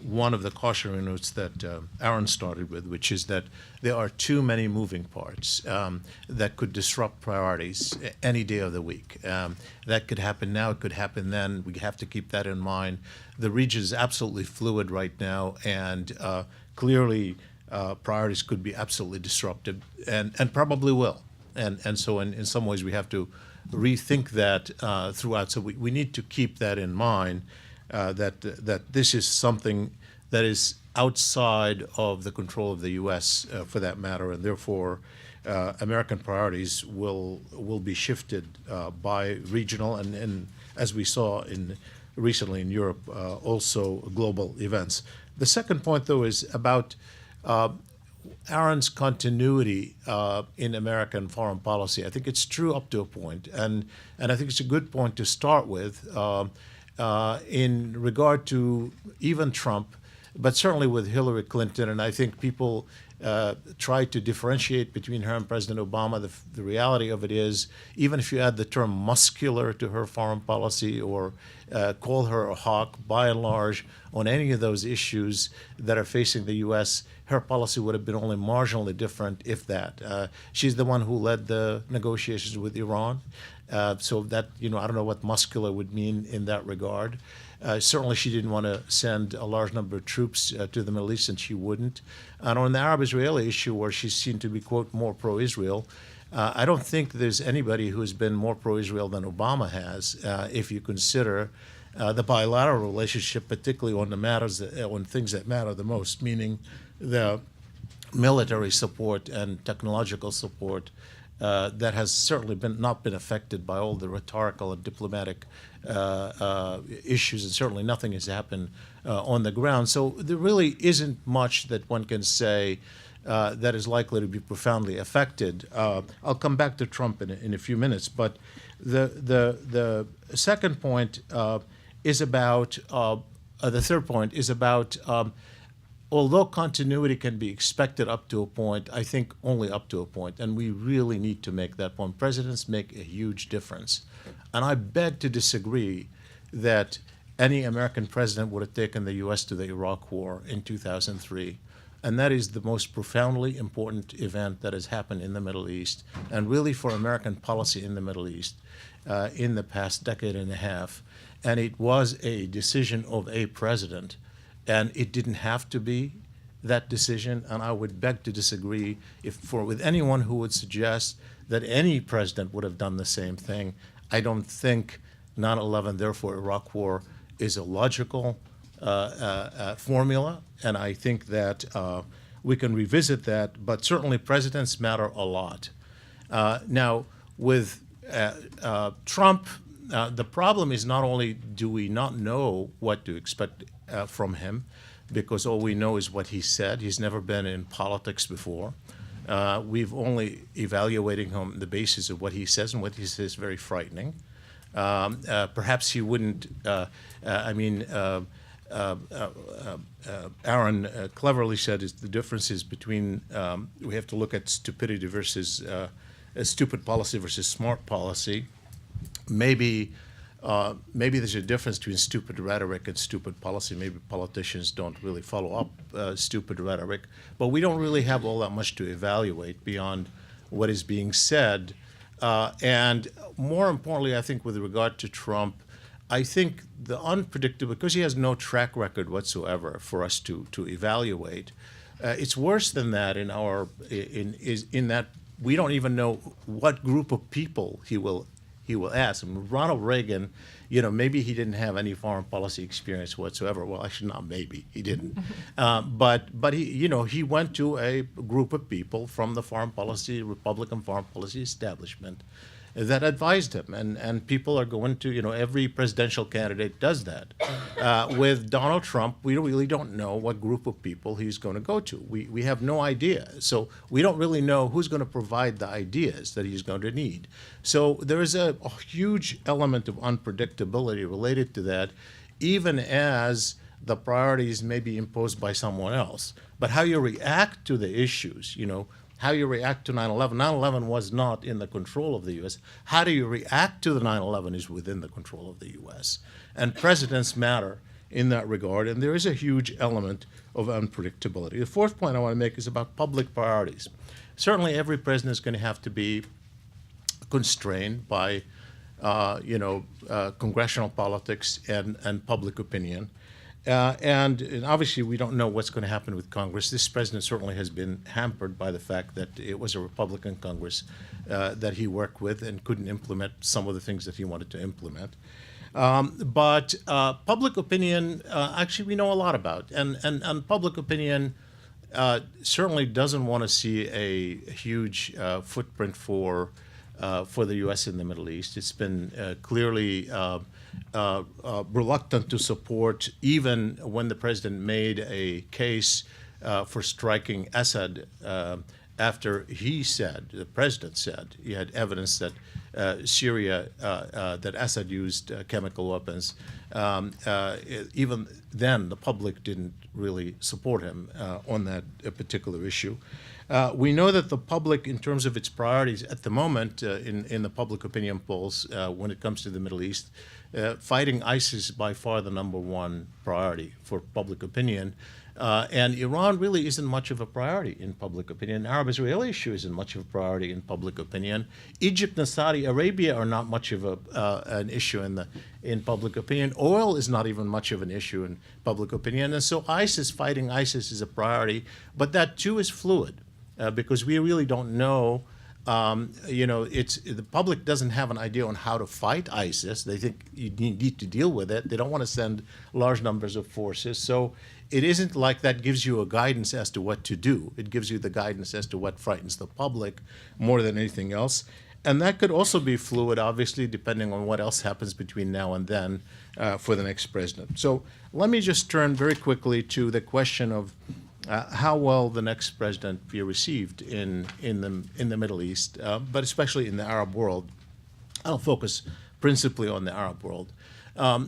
one of the cautionary notes that Aaron started with, which is that there are too many moving parts that could disrupt priorities any day of the week. That could happen now, it could happen then. We have to keep that in mind. The region is absolutely fluid right now, and clearly priorities could be absolutely disrupted, and probably will. And so in some ways we have to rethink that throughout. So we need to keep that in mind, that this is something that is outside of the control of the U.S. For that matter, and therefore American priorities will be shifted by regional and as we saw recently in Europe, also global events. The second point, though, is about Aaron's continuity in American foreign policy. I think it's true up to a point, and I think it's a good point to start with in regard to even Trump, but certainly with Hillary Clinton. And I think people try to differentiate between her and President Obama. The reality of it is, even if you add the term muscular to her foreign policy or call her a hawk, by and large, on any of those issues that are facing the U.S., her policy would have been only marginally different, if that. She's the one who led the negotiations with Iran. So that, I don't know what muscular would mean in that regard. Certainly she didn't want to send a large number of troops to the Middle East, and she wouldn't. And on the Arab-Israeli issue, where she seemed to be, quote, more pro-Israel, I don't think there's anybody who's been more pro-Israel than Obama has, if you consider the bilateral relationship, particularly on the matters on things that matter the most, meaning the military support and technological support that has certainly not been affected by all the rhetorical and diplomatic issues, and certainly nothing has happened on the ground. So there really isn't much that one can say that is likely to be profoundly affected. I'll come back to Trump in a few minutes, but the second point is about, the third point is about, although continuity can be expected up to a point, I think only up to a point, and we really need to make that point. Presidents make a huge difference. And I beg to disagree that any American president would have taken the U.S. to the Iraq War in 2003. And that is the most profoundly important event that has happened in the Middle East, and really for American policy in the Middle East in the past decade and a half. And it was a decision of a president. And it didn't have to be that decision, and I would beg to disagree with anyone who would suggest that any president would have done the same thing. I don't think 9/11, therefore Iraq War, is a logical formula, and I think that we can revisit that, but certainly presidents matter a lot. Now, with Trump, the problem is not only do we not know what to expect from him, because all we know is what he said. He's never been in politics before. We've only evaluating him on the basis of what he says, and what he says is very frightening. Perhaps he wouldn't, Aaron cleverly said is the differences between, we have to look at stupidity versus, stupid policy versus smart policy. Maybe there's a difference between stupid rhetoric and stupid policy. Maybe politicians don't really follow up stupid rhetoric, but we don't really have all that much to evaluate beyond what is being said. And more importantly, I think with regard to Trump, I think the unpredictable, because he has no track record whatsoever for us to evaluate, it's worse than that in that we don't even know what group of people he will ask. I mean, Ronald Reagan, maybe he didn't have any foreign policy experience whatsoever. Well, actually, not maybe, he didn't. But he, he went to a group of people from the Republican foreign policy establishment that advised him, and people are going to, every presidential candidate does that. With Donald Trump, we really don't know what group of people he's going to go to. We have no idea. So we don't really know who's going to provide the ideas that he's going to need. So there is a huge element of unpredictability related to that, even as the priorities may be imposed by someone else. But how you react to the issues, how you react to 9/11. 9/11 was not in the control of the U.S. How do you react to the 9/11 is within the control of the U.S. And presidents matter in that regard, and there is a huge element of unpredictability. The fourth point I want to make is about public priorities. Certainly every president is going to have to be constrained by congressional politics and public opinion. And obviously, we don't know what's going to happen with Congress. This president certainly has been hampered by the fact that it was a Republican Congress that he worked with and couldn't implement some of the things that he wanted to implement. But public opinion, actually, we know a lot about. And public opinion certainly doesn't want to see a huge footprint for the U.S. in the Middle East. It's been clearly reluctant to support, even when the president made a case for striking Assad after the president said, he had evidence that Syria, that Assad used chemical weapons. Even then, the public didn't really support him on that particular issue. We know that the public, in terms of its priorities at the moment, in the public opinion polls, when it comes to the Middle East, fighting ISIS is by far the #1 priority for public opinion. And Iran really isn't much of a priority in public opinion. The Arab-Israeli issue isn't much of a priority in public opinion. Egypt and Saudi Arabia are not much of an issue in public opinion. Oil is not even much of an issue in public opinion. And so fighting ISIS is a priority, but that too is fluid because we really don't know. The public doesn't have an idea on how to fight ISIS. They think you need to deal with it. They don't want to send large numbers of forces. So it isn't like that gives you a guidance as to what to do. It gives you the guidance as to what frightens the public more than anything else. And that could also be fluid, obviously, depending on what else happens between now and then for the next president. So let me just turn very quickly to the question of how well the next president be received in the Middle East, but especially in the Arab world. I'll focus principally on the Arab world.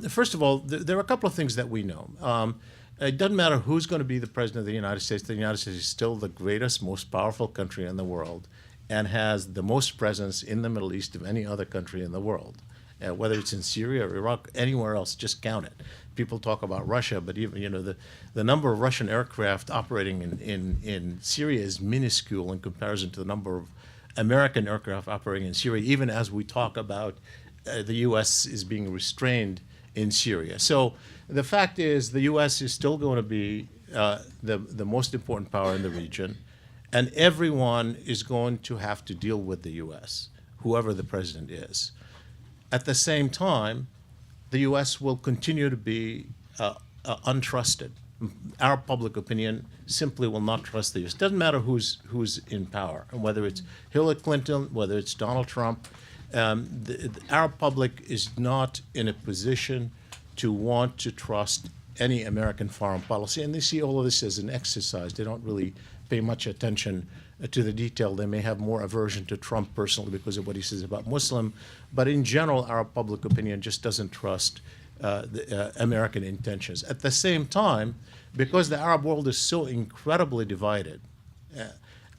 First of all, there are a couple of things that we know. It doesn't matter who's going to be the president of the United States. The United States is still the greatest, most powerful country in the world and has the most presence in the Middle East of any other country in the world. Whether it's in Syria or Iraq, anywhere else, just count it. People talk about Russia, but even the number of Russian aircraft operating in Syria is minuscule in comparison to the number of American aircraft operating in Syria, even as we talk about the U.S. is being restrained in Syria. So the fact is the U.S. is still going to be the most important power in the region, and everyone is going to have to deal with the U.S., whoever the president is. At the same time, the U.S. will continue to be untrusted. Our public opinion simply will not trust the U.S. It doesn't matter who's in power, and whether it's Hillary Clinton, whether it's Donald Trump. Our public is not in a position to want to trust any American foreign policy, and they see all of this as an exercise. They don't really pay much attention to the detail. They may have more aversion to Trump personally because of what he says about Muslim, but in general, our public opinion just doesn't trust the American intentions. At the same time, because the Arab world is so incredibly divided,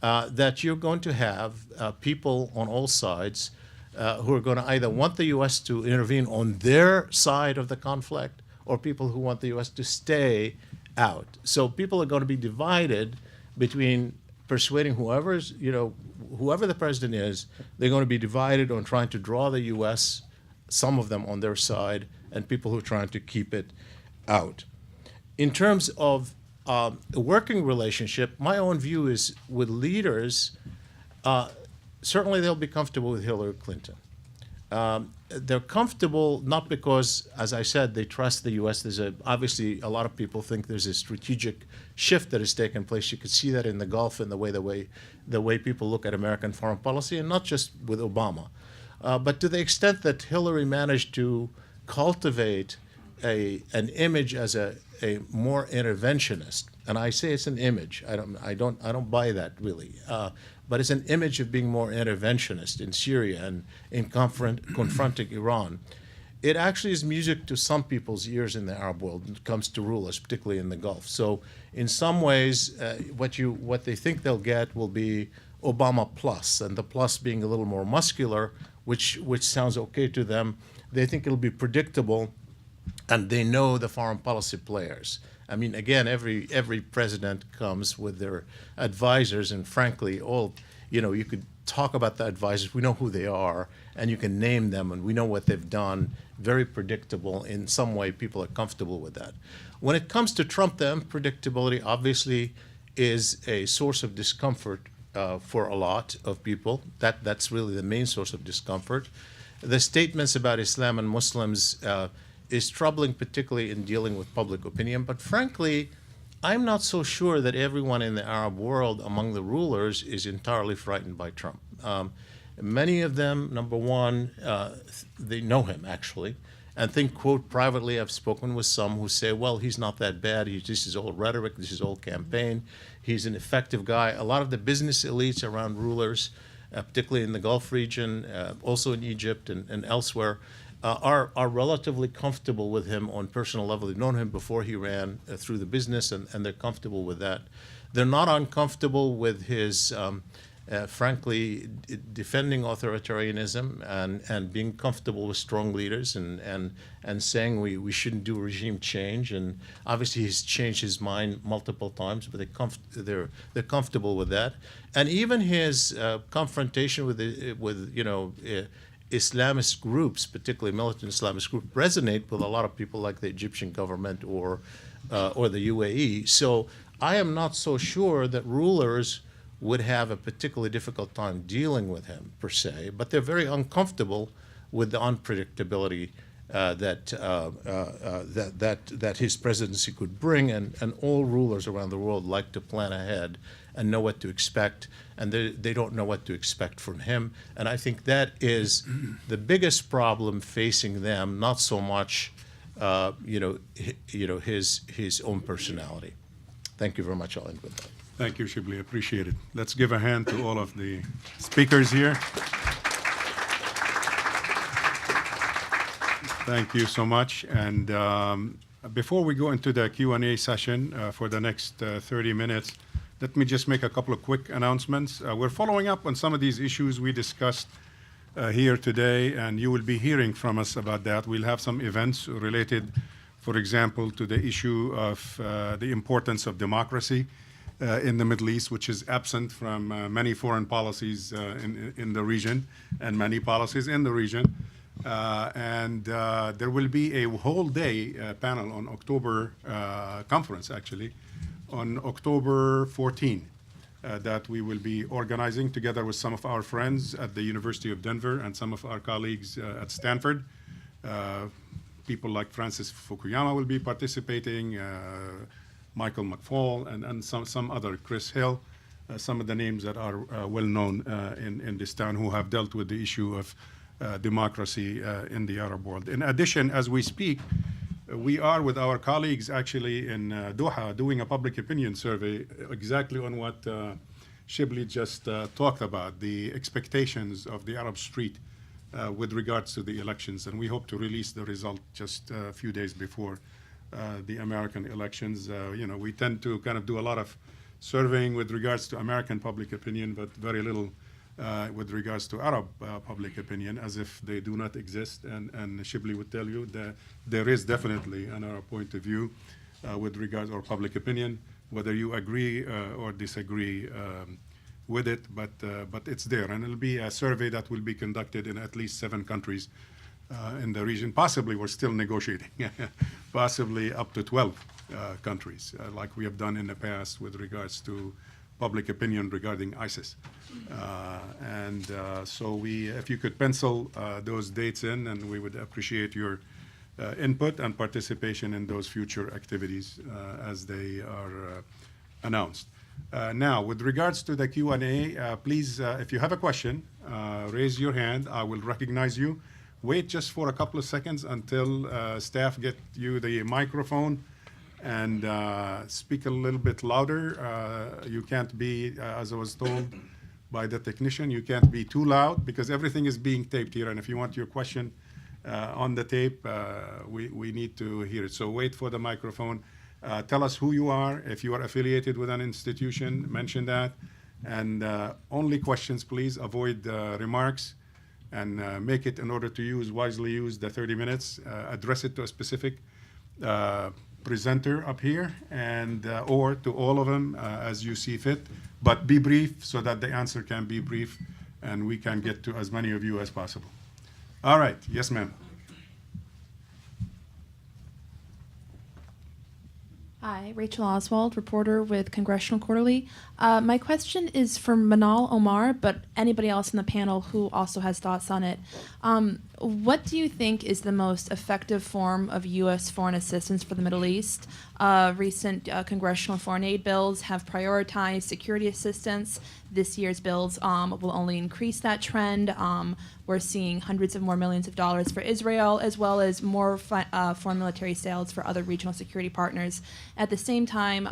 that you're going to have people on all sides who are going to either want the U.S. to intervene on their side of the conflict or people who want the U.S. to stay out. So people are going to be divided between persuading whoever the president is. They're going to be divided on trying to draw the U.S., some of them on their side, and people who are trying to keep it out. In terms of a working relationship, my own view is with leaders, certainly they'll be comfortable with Hillary Clinton. They're comfortable not because, as I said, they trust the U.S. Obviously, a lot of people think there's a strategic shift that has taken place. You could see that in the Gulf and the way people look at American foreign policy, and not just with Obama. But to the extent that Hillary managed to cultivate an image as a more interventionist, and I say it's an image. I don't buy that really. But it's an image of being more interventionist in Syria and in confronting Iran. It actually is music to some people's ears in the Arab world when it comes to rulers, particularly in the Gulf. So in some ways, what they think they'll get will be Obama plus, and the plus being a little more muscular, which sounds okay to them. They think it'll be predictable, and they know the foreign policy players. I mean, again, every president comes with their advisors, and frankly, you could talk about the advisors. We know who they are, and you can name them, and we know what they've done. Very predictable. In some way, people are comfortable with that. When it comes to Trump, the unpredictability obviously is a source of discomfort for a lot of people. That's really the main source of discomfort. The statements about Islam and Muslims is troubling, particularly in dealing with public opinion. But frankly, I'm not so sure that everyone in the Arab world among the rulers is entirely frightened by Trump. Many of them, number one, they know him actually, and think, quote, privately, I've spoken with some who say, well, he's not that bad. This is all rhetoric. This is all campaign. He's an effective guy. A lot of the business elites around rulers, particularly in the Gulf region, also in Egypt and elsewhere, are relatively comfortable with him on personal level. They've known him before he ran through the business, and they're comfortable with that. They're not uncomfortable with his, frankly, defending authoritarianism and being comfortable with strong leaders and saying we shouldn't do regime change. And obviously he's changed his mind multiple times, but they're comfortable with that. And even his confrontation with Islamist groups, particularly militant Islamist groups, resonate with a lot of people like the Egyptian government or the UAE. So I am not so sure that rulers would have a particularly difficult time dealing with him per se, but they're very uncomfortable with the unpredictability that his presidency could bring, and all rulers around the world like to plan ahead and know what to expect, and they don't know what to expect from him. And I think that is the biggest problem facing them, not so much his own personality. Thank you very much. I'll end with that. Thank you, Shibley. Appreciate it. Let's give a hand to all of the speakers here. Thank you so much. And before we go into the Q&A session for the next 30 minutes, let me just make a couple of quick announcements. We're following up on some of these issues we discussed here today, and you will be hearing from us about that. We'll have some events related, for example, to the issue of the importance of democracy in the Middle East, which is absent from many foreign policies in the region and many policies in the region. And there will be a whole day panel on October, conference actually, on October 14 that we will be organizing together with some of our friends at the University of Denver and some of our colleagues at Stanford. People like Francis Fukuyama will be participating, Michael McFall, and some other, Chris Hill, some of the names that are well known in this town who have dealt with the issue of democracy in the Arab world. In addition, as we speak, we are with our colleagues actually in Doha doing a public opinion survey exactly on what Shibley just talked about, the expectations of the Arab street with regards to the elections. And we hope to release the result just a few days before the American elections. We tend to kind of do a lot of surveying with regards to American public opinion, but very little with regards to Arab public opinion, as if they do not exist. And Shibley would tell you that there is definitely an Arab point of view with regards to public opinion, whether you agree or disagree with it, but it's there. And it'll be a survey that will be conducted in at least 7 countries in the region. Possibly, we're still negotiating, possibly up to 12 countries, like we have done in the past with regards to public opinion regarding ISIS. So if you could pencil those dates in, and we would appreciate your input and participation in those future activities as they are announced. Now, with regards to the Q&A, please, if you have a question, raise your hand. I will recognize you. Wait just for a couple of seconds until staff get you the microphone, and speak a little bit louder. You can't be, as I was told by the technician, you can't be too loud because everything is being taped here, and if you want your question on the tape, we need to hear it. So wait for the microphone. Tell us who you are. If you are affiliated with an institution, mention that. And only questions, please. Avoid remarks, and make it, in order to wisely use the 30 minutes, address it to a specific presenter up here, and or to all of them as you see fit, but be brief so that the answer can be brief and we can get to as many of you as possible. All right. Yes, ma'am. Hi, Rachel Oswald, reporter with Congressional Quarterly. My question is for Manal, Omar, but anybody else in the panel who also has thoughts on it. What do you think is the most effective form of U.S. foreign assistance for the Middle East? Recent congressional foreign aid bills have prioritized security assistance. This year's bills will only increase that trend. We're seeing hundreds of more millions of dollars for Israel, as well as more foreign military sales for other regional security partners. At the same time,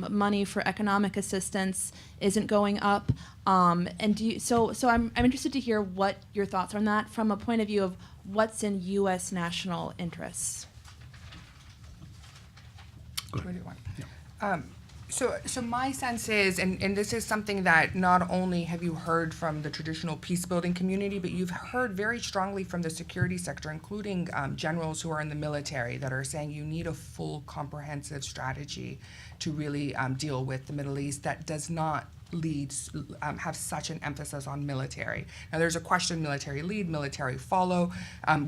money for economic assistance isn't going up. And so I'm interested to hear what your thoughts are on that from a point of view of what's in U.S. national interests. Go Where do ahead. you want? So my sense is, and this is something that not only have you heard from the traditional peace-building community, but you've heard very strongly from the security sector, including generals who are in the military, that are saying you need a full, comprehensive strategy to really deal with the Middle East that does not have such an emphasis on military. Now, there's a question: military lead, military follow.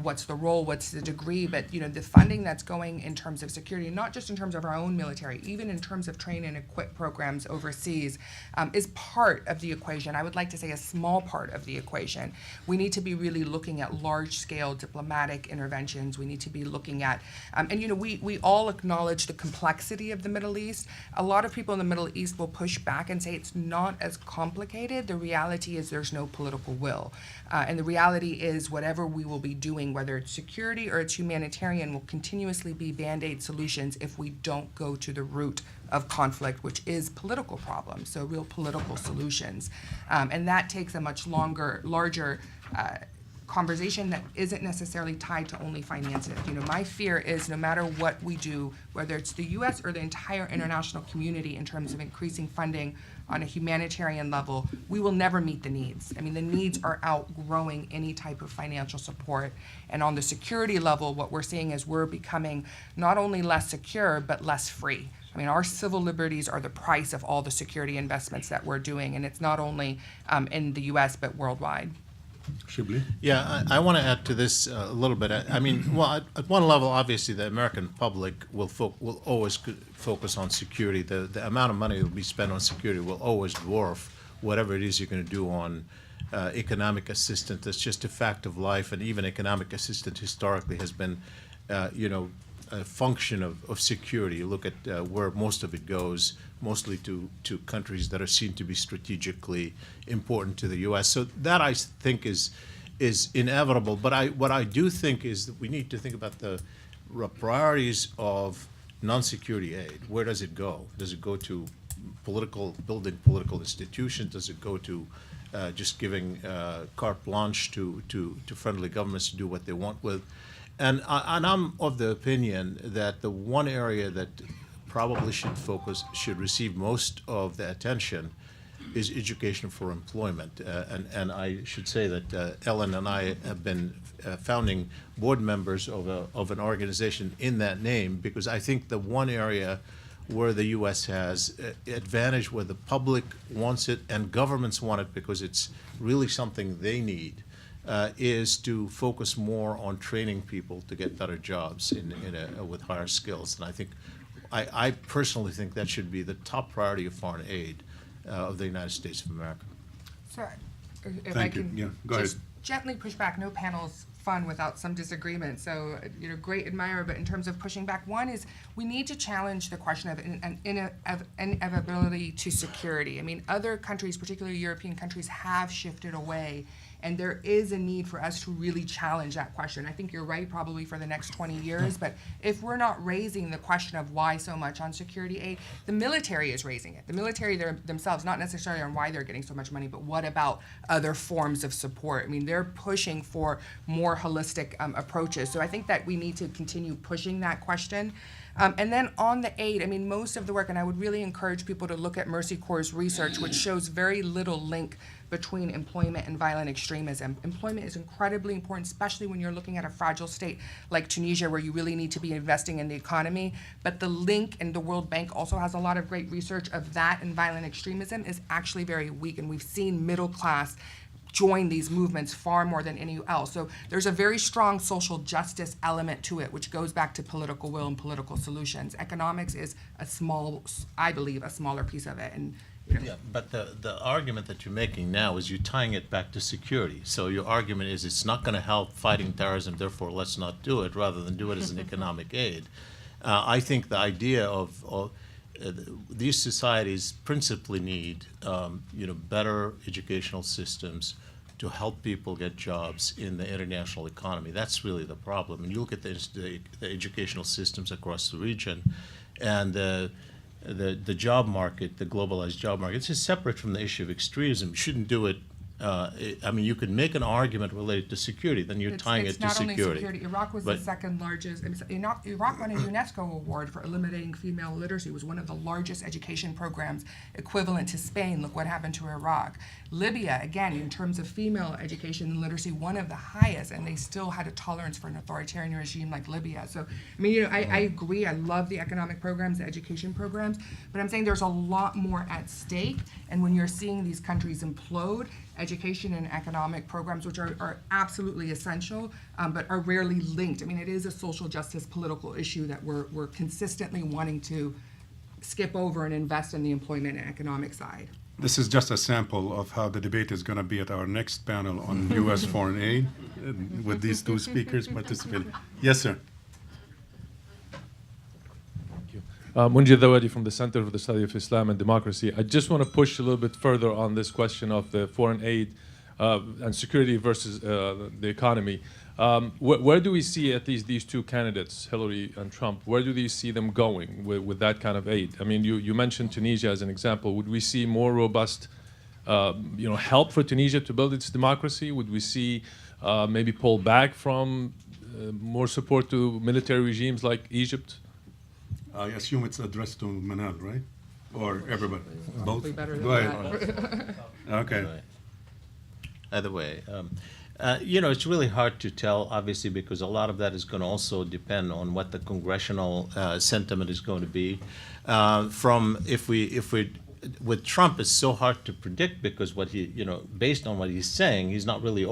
What's the role? What's the degree? But the funding that's going in terms of security, not just in terms of our own military, even in terms of train and equip programs overseas, is part of the equation. I would like to say a small part of the equation. We need to be really looking at large-scale diplomatic interventions. We need to be looking at, we all acknowledge the complexity of the Middle East. A lot of people in the Middle East will push back and say it's not as complicated. The reality is there's no political will. And the reality is whatever we will be doing, whether it's security or it's humanitarian, will continuously be Band-Aid solutions if we don't go to the root of conflict, which is political problems, so real political solutions. And that takes a much larger conversation that isn't necessarily tied to only finances. My fear is no matter what we do, whether it's the U.S. or the entire international community in terms of increasing funding on a humanitarian level, we will never meet the needs. I mean, the needs are outgrowing any type of financial support. And on the security level, what we're seeing is we're becoming not only less secure, but less free. I mean, our civil liberties are the price of all the security investments that we're doing, and it's not only in the U.S., but worldwide. Shibley? Yeah, I want to add to this a little bit. I mean, well, at one level, obviously, the American public will always focus on security. The amount of money that will be spent on security will always dwarf whatever it is you're going to do on economic assistance. That's just a fact of life, and even economic assistance historically has been, a function of security. You look at where most of it goes, mostly to countries that are seen to be strategically important to the U.S. So that, I think, is inevitable. But what I do think is that we need to think about the priorities of non-security aid. Where does it go? Does it go to building political institutions? Does it go to just giving carte blanche to friendly governments to do what they want with? And I'm of the opinion that the one area that probably should receive most of the attention is education for employment. And I should say that Ellen and I have been founding board members of an organization in that name, because I think the one area where the U.S. has advantage, where the public wants it and governments want it because it's really something they need, is to focus more on training people to get better jobs with higher skills. And I personally think that should be the top priority of foreign aid of the United States of America. So if I Thank you. can Yeah, go just ahead. gently push back, no panel's fun without some disagreement. So, great admirer, but in terms of pushing back, one is we need to challenge the question of inevitability to security. I mean, other countries, particularly European countries, have shifted away. And there is a need for us to really challenge that question. I think you're right, probably for the next 20 years, but if we're not raising the question of why so much on security aid, the military is raising it. The military themselves, not necessarily on why they're getting so much money, but what about other forms of support? I mean, they're pushing for more holistic approaches. So I think that we need to continue pushing that question. And then on the aid, I mean, most of the work, and I would really encourage people to look at Mercy Corps' research, which shows very little link between employment and violent extremism. Employment is incredibly important, especially when you're looking at a fragile state like Tunisia, where you really need to be investing in the economy. But the link, and the World Bank also has a lot of great research of that, and violent extremism is actually very weak. And we've seen middle class join these movements far more than any else. So there's a very strong social justice element to it, which goes back to political will and political solutions. Economics is I believe, a smaller piece of it. And Yeah, but the argument that you're making now is you're tying it back to security. So your argument is it's not going to help fighting terrorism, therefore let's not do it, rather than do it as an economic aid. I think the idea of these societies principally need, better educational systems to help people get jobs in the international economy. That's really the problem. And you look at the educational systems across the region, and the job market, the globalized job market, it's just separate from the issue of extremism. You shouldn't do it. You could make an argument related to security, then you're tying it to security. It's not only security. Iraq was the second largest. Iraq won a UNESCO award for eliminating female illiteracy. It was one of the largest education programs equivalent to Spain. Look what happened to Iraq. Libya, again, in terms of female education and literacy, one of the highest, and they still had a tolerance for an authoritarian regime like Libya. So, I agree. I love the economic programs, the education programs, but I'm saying there's a lot more at stake. And when you're seeing these countries implode, education and economic programs, which are absolutely essential, but are rarely linked. It is a social justice political issue that we're consistently wanting to skip over and invest in the employment and economic side. This is just a sample of how the debate is going to be at our next panel on U.S. foreign aid, with these two speakers participating. Yes, sir. Munjid Dawadi from the Center for the Study of Islam and Democracy. I just want to push a little bit further on this question of the foreign aid and security versus the economy. Where do we see at least these two candidates, Hillary and Trump, where do you see them going with that kind of aid? You mentioned Tunisia as an example. Would we see more robust help for Tunisia to build its democracy? Would we see maybe pull back from more support to military regimes like Egypt? I assume it's addressed to Manal, right? Or everybody? Both? Probably better than Go ahead. Okay. Either way. It's really hard to tell, obviously, because a lot of that is going to also depend on what the congressional sentiment is going to be. With Trump, it's so hard to predict because based on what he's saying, he's not really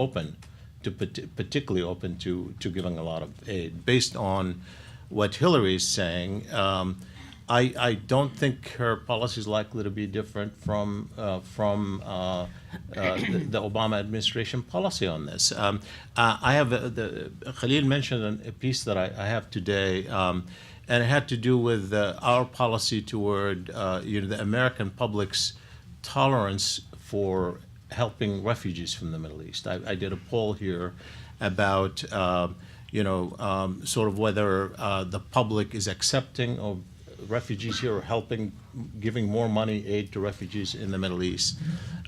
particularly open to giving a lot of aid. Based on what Hillary is saying, I don't think her policy is likely to be different from the Obama administration policy on this. I have Khalil mentioned a piece that I have today, and it had to do with our policy toward the American public's tolerance for helping refugees from the Middle East. I did a poll here about sort of whether the public is accepting of refugees here or giving more money, aid to refugees in the Middle East.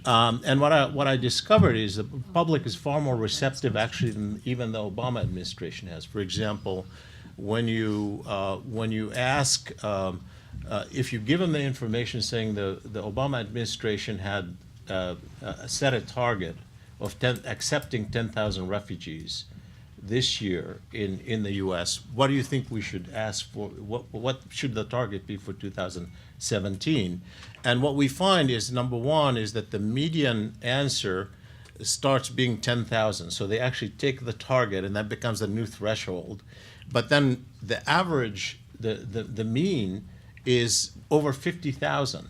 And what I discovered is the public is far more receptive actually than even the Obama administration has. For example, when you ask, if you give them the information saying the Obama administration had set a target of accepting 10,000 refugees this year in the U.S., what do you think we should ask for? What should the target be for 2017? And what we find is, number one, is that the median answer starts being 10,000. So they actually take the target, and that becomes the new threshold. But then the average, the mean, is over 50,000.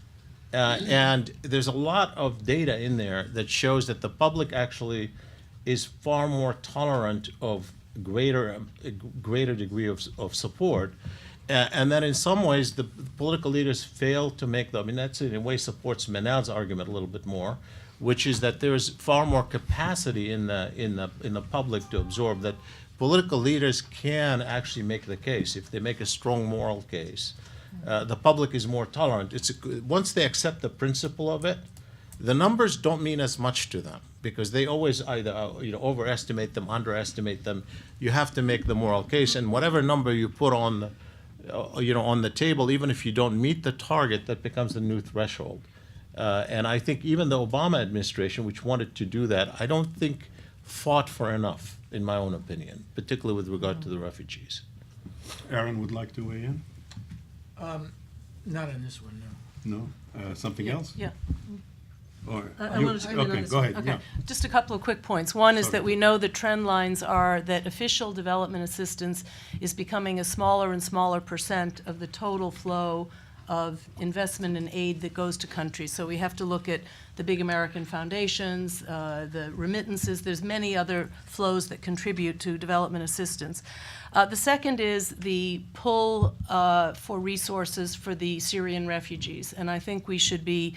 And there's a lot of data in there that shows that the public actually is far more tolerant of greater degree of support, and that in some ways the political leaders fail to make them. That's in a way supports Manal's argument a little bit more, which is that there is far more capacity in the public to absorb that political leaders can actually make the case if they make a strong moral case. The public is more tolerant. Once they accept the principle of it, the numbers don't mean as much to them, because they always either overestimate them, underestimate them. You have to make the moral case, and whatever number you put on the table, even if you don't meet the target, that becomes the new threshold. And I think even the Obama administration, which wanted to do that, I don't think fought for enough, in my own opinion, particularly with regard to the refugees. Aaron would like to weigh in? Not on this one, no. No? Something else? Yeah. I wanted to come in on Okay, this go one. ahead. Okay. Yeah. Just a couple of quick points. One is Sorry. that we know the trend lines are that official development assistance is becoming a smaller and smaller percent of the total flow of investment and aid that goes to countries. So we have to look at the big American foundations, the remittances. There's many other flows that contribute to development assistance. The second is the pull for resources for the Syrian refugees. And I think we should be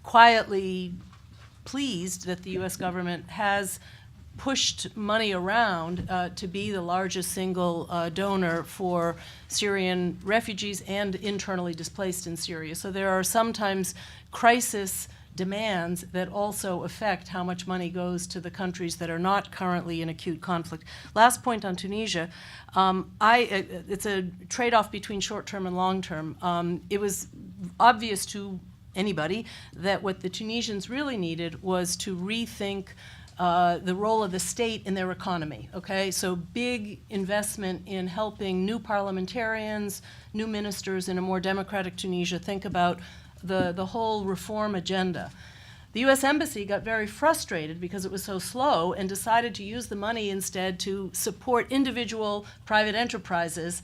quietly pleased that the U.S. government has pushed money around to be the largest single donor for Syrian refugees and internally displaced in Syria. So there are sometimes crisis demands that also affect how much money goes to the countries that are not currently in acute conflict. Last point on Tunisia, it's a trade-off between short-term and long-term. It was obvious to anybody that what the Tunisians really needed was to rethink the role of the state in their economy, okay? So big investment in helping new parliamentarians, new ministers in a more democratic Tunisia think about the whole reform agenda. The U.S. Embassy got very frustrated because it was so slow and decided to use the money instead to support individual private enterprises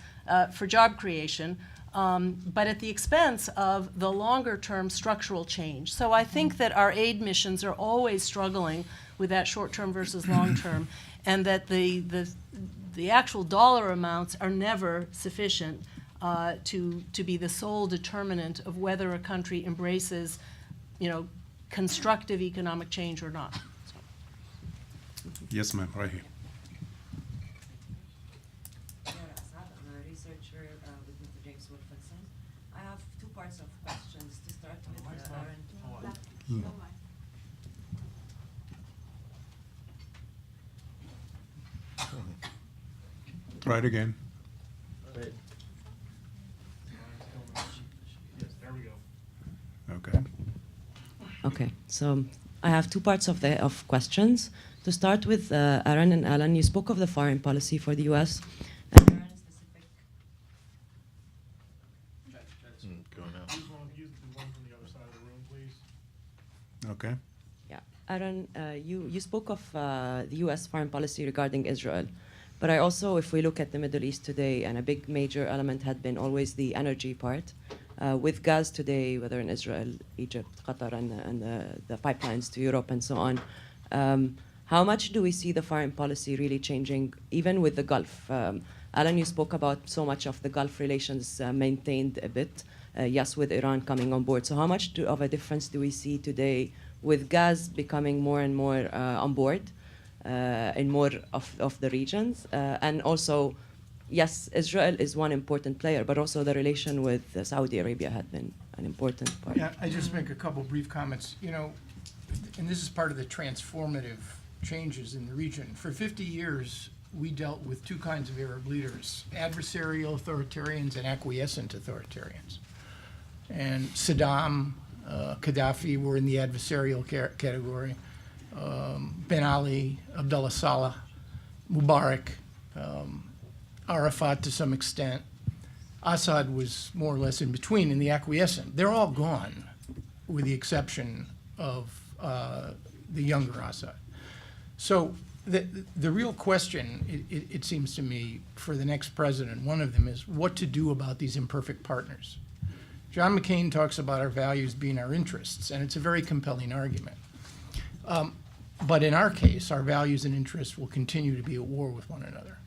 for job creation, but at the expense of the longer-term structural change. So I think that our aid missions are always struggling with that short-term versus long-term, and that the actual dollar amounts are never sufficient to be the sole determinant of whether a country embraces, constructive economic change or not. Yes, ma'am, right here. I'm a researcher with Mr. James Wilkinson. I have two parts of questions. To start with, Aaron. Try it again. Okay. Okay, so I have two parts of questions. To start with, Aaron and Alan, you spoke of the foreign policy for the U.S. and Aaron specific. Okay. Yeah, Aaron, you spoke of the U.S. foreign policy regarding Israel, but I also, if we look at the Middle East today, and a big major element had been always the energy part. With gas today, whether in Israel, Egypt, Qatar, and the pipelines to Europe and so on, how much do we see the foreign policy really changing, even with the Gulf? Alan, you spoke about so much of the Gulf relations maintained a bit, yes, with Iran coming on board. So how much of a difference do we see today with gas becoming more and more on board in more of the regions? And also, yes, Israel is one important player, but also the relation with Saudi Arabia had been an important part. Yeah, I just make a couple brief comments. And this is part of the transformative changes in the region. For 50 years, we dealt with two kinds of Arab leaders, adversarial authoritarians and acquiescent authoritarians. And Saddam, Gaddafi were in the adversarial category. Ben Ali, Abdullah Saleh, Mubarak, Arafat to some extent. Assad was more or less in between in the acquiescent. They're all gone, with the exception of the younger Assad. So the real question, it seems to me, for the next president, one of them is what to do about these imperfect partners. John McCain talks about our values being our interests, and it's a very compelling argument. But in our case, our values and interests will continue to be at war with one another.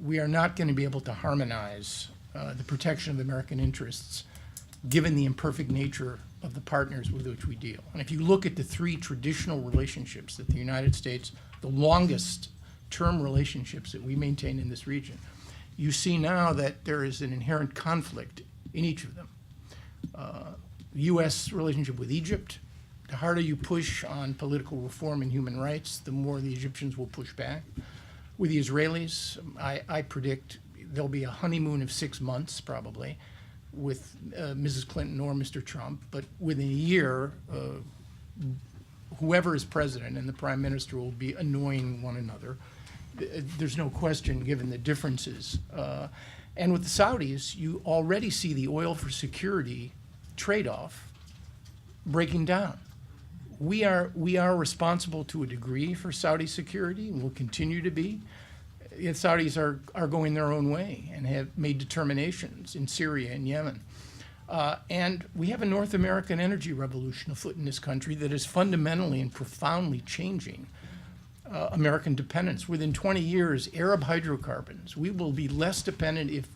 We are not going to be able to harmonize the protection of American interests given the imperfect nature of the partners with which we deal. And if you look at the three traditional relationships that the United States, the longest term relationships that we maintain in this region, you see now that there is an inherent conflict in each of them. The U.S. relationship with Egypt, the harder you push on political reform and human rights, the more the Egyptians will push back. With the Israelis, I predict there'll be a honeymoon of 6 months probably with Mrs. Clinton or Mr. Trump, but within a year, whoever is president and the prime minister will be annoying one another. There's no question given the differences. And with the Saudis, you already see the oil for security trade-off breaking down. we are responsible to a degree for Saudi security and will continue to be. The Saudis are going their own way and have made determinations in Syria and Yemen. And we have a North American energy revolution afoot in this country that is fundamentally and profoundly changing American dependence. Within 20 years, Arab hydrocarbons, we will be less dependent, if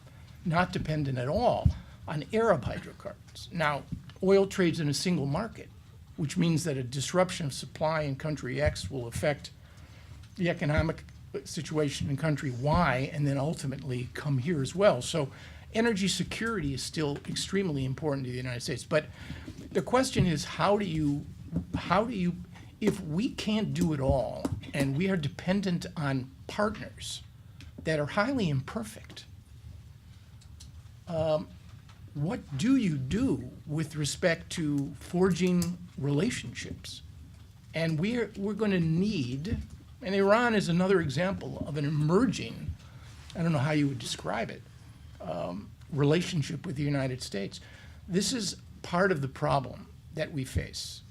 not dependent at all, on Arab hydrocarbons. Now, oil trades in a single market, which means that a disruption of supply in country X will affect the economic situation in country Y and then ultimately come here as well. So energy security is still extremely important to the United States. But the question is, how do you, if we can't do it all and we are dependent on partners that are highly imperfect, what do you do with respect to forging relationships? And we're going to need, and Iran is another example of an emerging, I don't know how you would describe it, relationship with the United States. This is part of the problem that we face.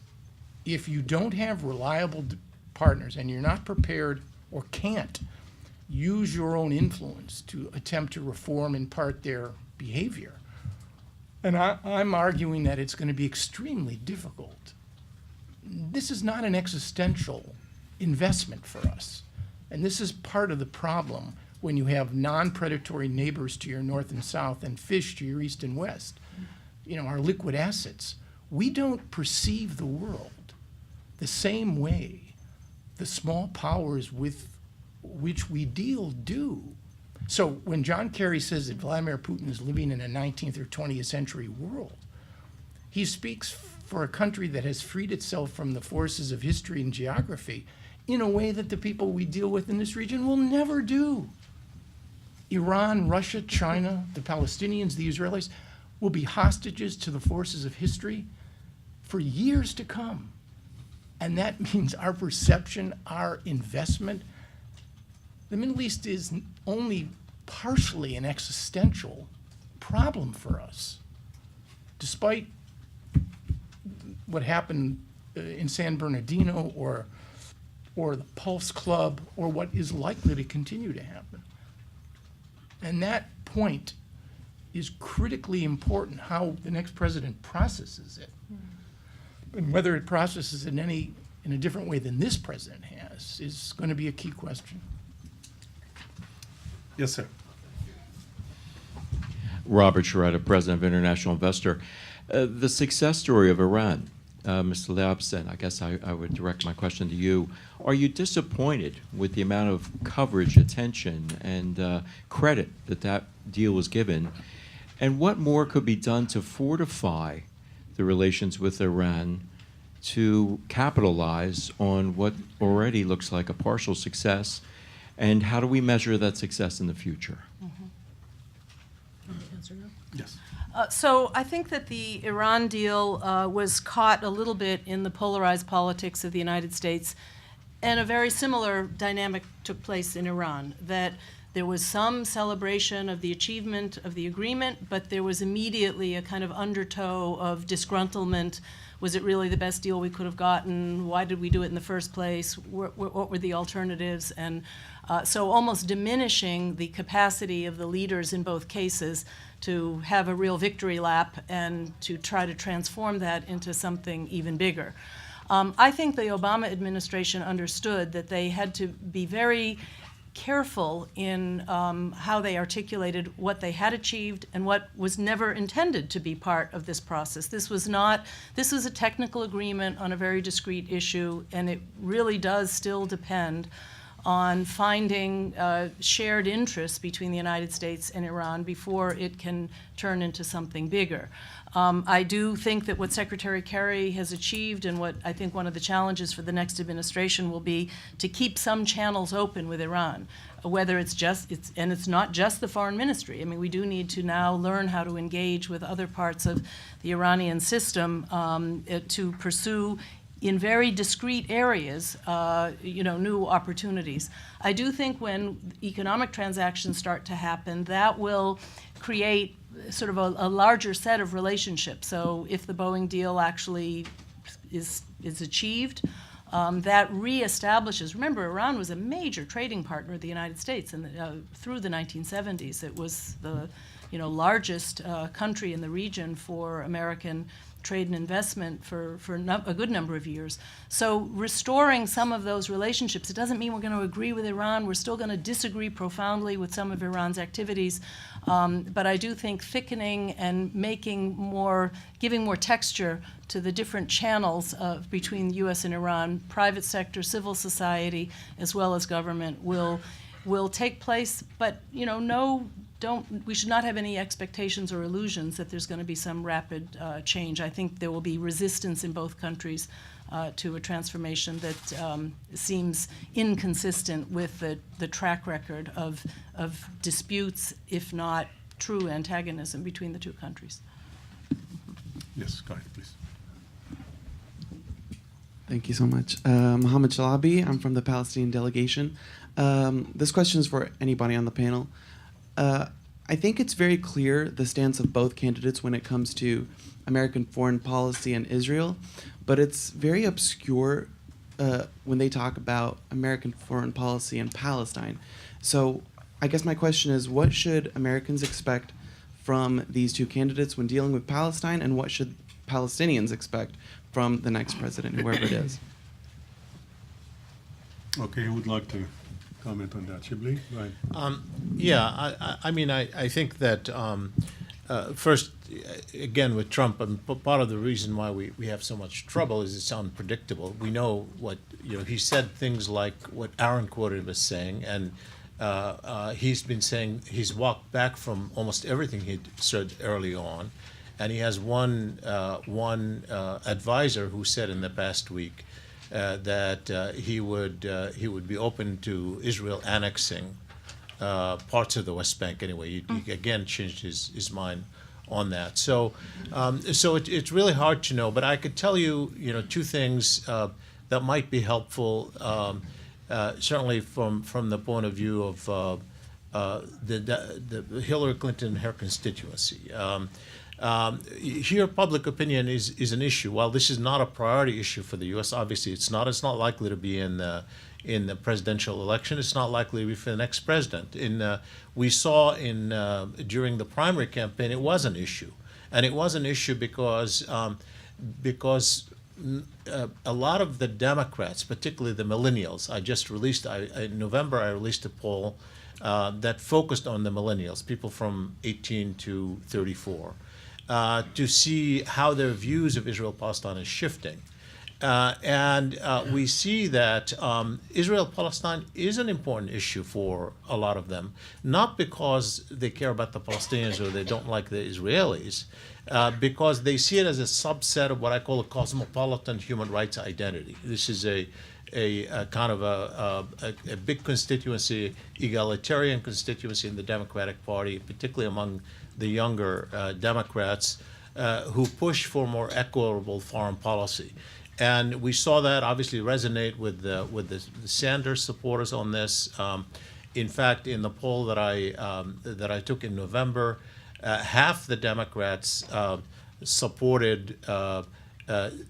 If you don't have reliable partners and you're not prepared or can't use your own influence to attempt to reform in part their behavior, and I'm arguing that it's going to be extremely difficult. This is not an existential investment for us. And this is part of the problem when you have non-predatory neighbors to your north and south and fish to your east and west. You know, our liquid assets. We don't perceive the world the same way the small powers with which we deal do. So when John Kerry says that Vladimir Putin is living in a 19th or 20th century world, he speaks for a country that has freed itself from the forces of history and geography in a way that the people we deal with in this region will never do. Iran, Russia, China, the Palestinians, the Israelis will be hostages to the forces of history for years to come. And that means our perception, our investment. The Middle East is only partially an existential problem for us, despite what happened in San Bernardino or the Pulse Club or what is likely to continue to happen. And that point is critically important, how the next president processes it. And whether it processes it in a different way than this president has is going to be a key question. Yes, sir. Robert Sharetta, President of International Investor. The success story of Iran, Mr. Laipson, I guess I would direct my question to you. Are you disappointed with the amount of coverage, attention, and credit that deal was given? And what more could be done to fortify the relations with Iran to capitalize on what already looks like a partial success? And how do we measure that success in the future? Yes. So I think that the Iran deal was caught a little bit in the polarized politics of the United States, and a very similar dynamic took place in Iran, that there was some celebration of the achievement of the agreement, but there was immediately a kind of undertow of disgruntlement. Was it really the best deal we could have gotten? Why did we do it in the first place? What were the alternatives? And so almost diminishing the capacity of the leaders in both cases to have a real victory lap and to try to transform that into something even bigger. I think the Obama administration understood that they had to be very careful in how they articulated what they had achieved and what was never intended to be part of this process. This was a technical agreement on a very discrete issue, and it really does still depend on finding shared interests between the United States and Iran before it can turn into something bigger. I do think that what Secretary Kerry has achieved, and what I think one of the challenges for the next administration will be, to keep some channels open with Iran, whether it's not just the foreign ministry. I mean, we do need to now learn how to engage with other parts of the Iranian system to pursue in very discrete areas, new opportunities. I do think when economic transactions start to happen, that will create sort of a larger set of relationships. So if the Boeing deal actually is is achieved, that reestablishes. Remember, Iran was a major trading partner of the United States, and through the 1970s, it was the largest country in the region for American trade and investment for a good number of years. So restoring some of those relationships, it doesn't mean we're going to agree with Iran. We're still going to disagree profoundly with some of Iran's activities. But I do think thickening and giving more texture to the different channels between the U.S. and Iran, private sector, civil society, as well as government, will take place. But we should not have any expectations or illusions that there's going to be some rapid change. I think there will be resistance in both countries to a transformation that seems inconsistent with the track record of disputes, if not true antagonism between the two countries. Yes, go ahead, please. Thank you so much. Mohammed Shalabi, I'm from the Palestinian delegation. This question is for anybody on the panel. I think it's very clear the stance of both candidates when it comes to American foreign policy and Israel, but it's very obscure when they talk about American foreign policy and Palestine. So I guess my question is, what should Americans expect from these two candidates when dealing with Palestine, and what should Palestinians expect from the next president, whoever it is? Okay, who would like to comment on that? Shibley? Right. I think that first, again, with Trump, part of the reason why we have so much trouble is it's unpredictable. We know what, he said things like what Aaron quoted was saying, and he's been saying he's walked back from almost everything he'd said early on, and he has one advisor who said in the past week that he would be open to Israel annexing parts of the West Bank. Anyway, he again changed his mind on that. So it's really hard to know. But I could tell you, two things that might be helpful. Certainly from the point of view of the Hillary Clinton and her constituency. Here, public opinion is an issue. While this is not a priority issue for the U.S., obviously it's not. It's not likely to be in the presidential election. It's not likely to be for the next president. We saw during the primary campaign, it was an issue, and it was an issue because a lot of the Democrats, particularly the millennials, in November I released a poll that focused on the millennials, people from 18 to 34. To see how their views of Israel-Palestine is shifting. We see that Israel-Palestine is an important issue for a lot of them, not because they care about the Palestinians or they don't like the Israelis, because they see it as a subset of what I call a cosmopolitan human rights identity. This is a kind of a big constituency, egalitarian constituency in the Democratic Party, particularly among the younger Democrats who push for more equitable foreign policy. And we saw that obviously resonate with the Sanders supporters on this. In fact, in the poll that I took in November, half the Democrats supported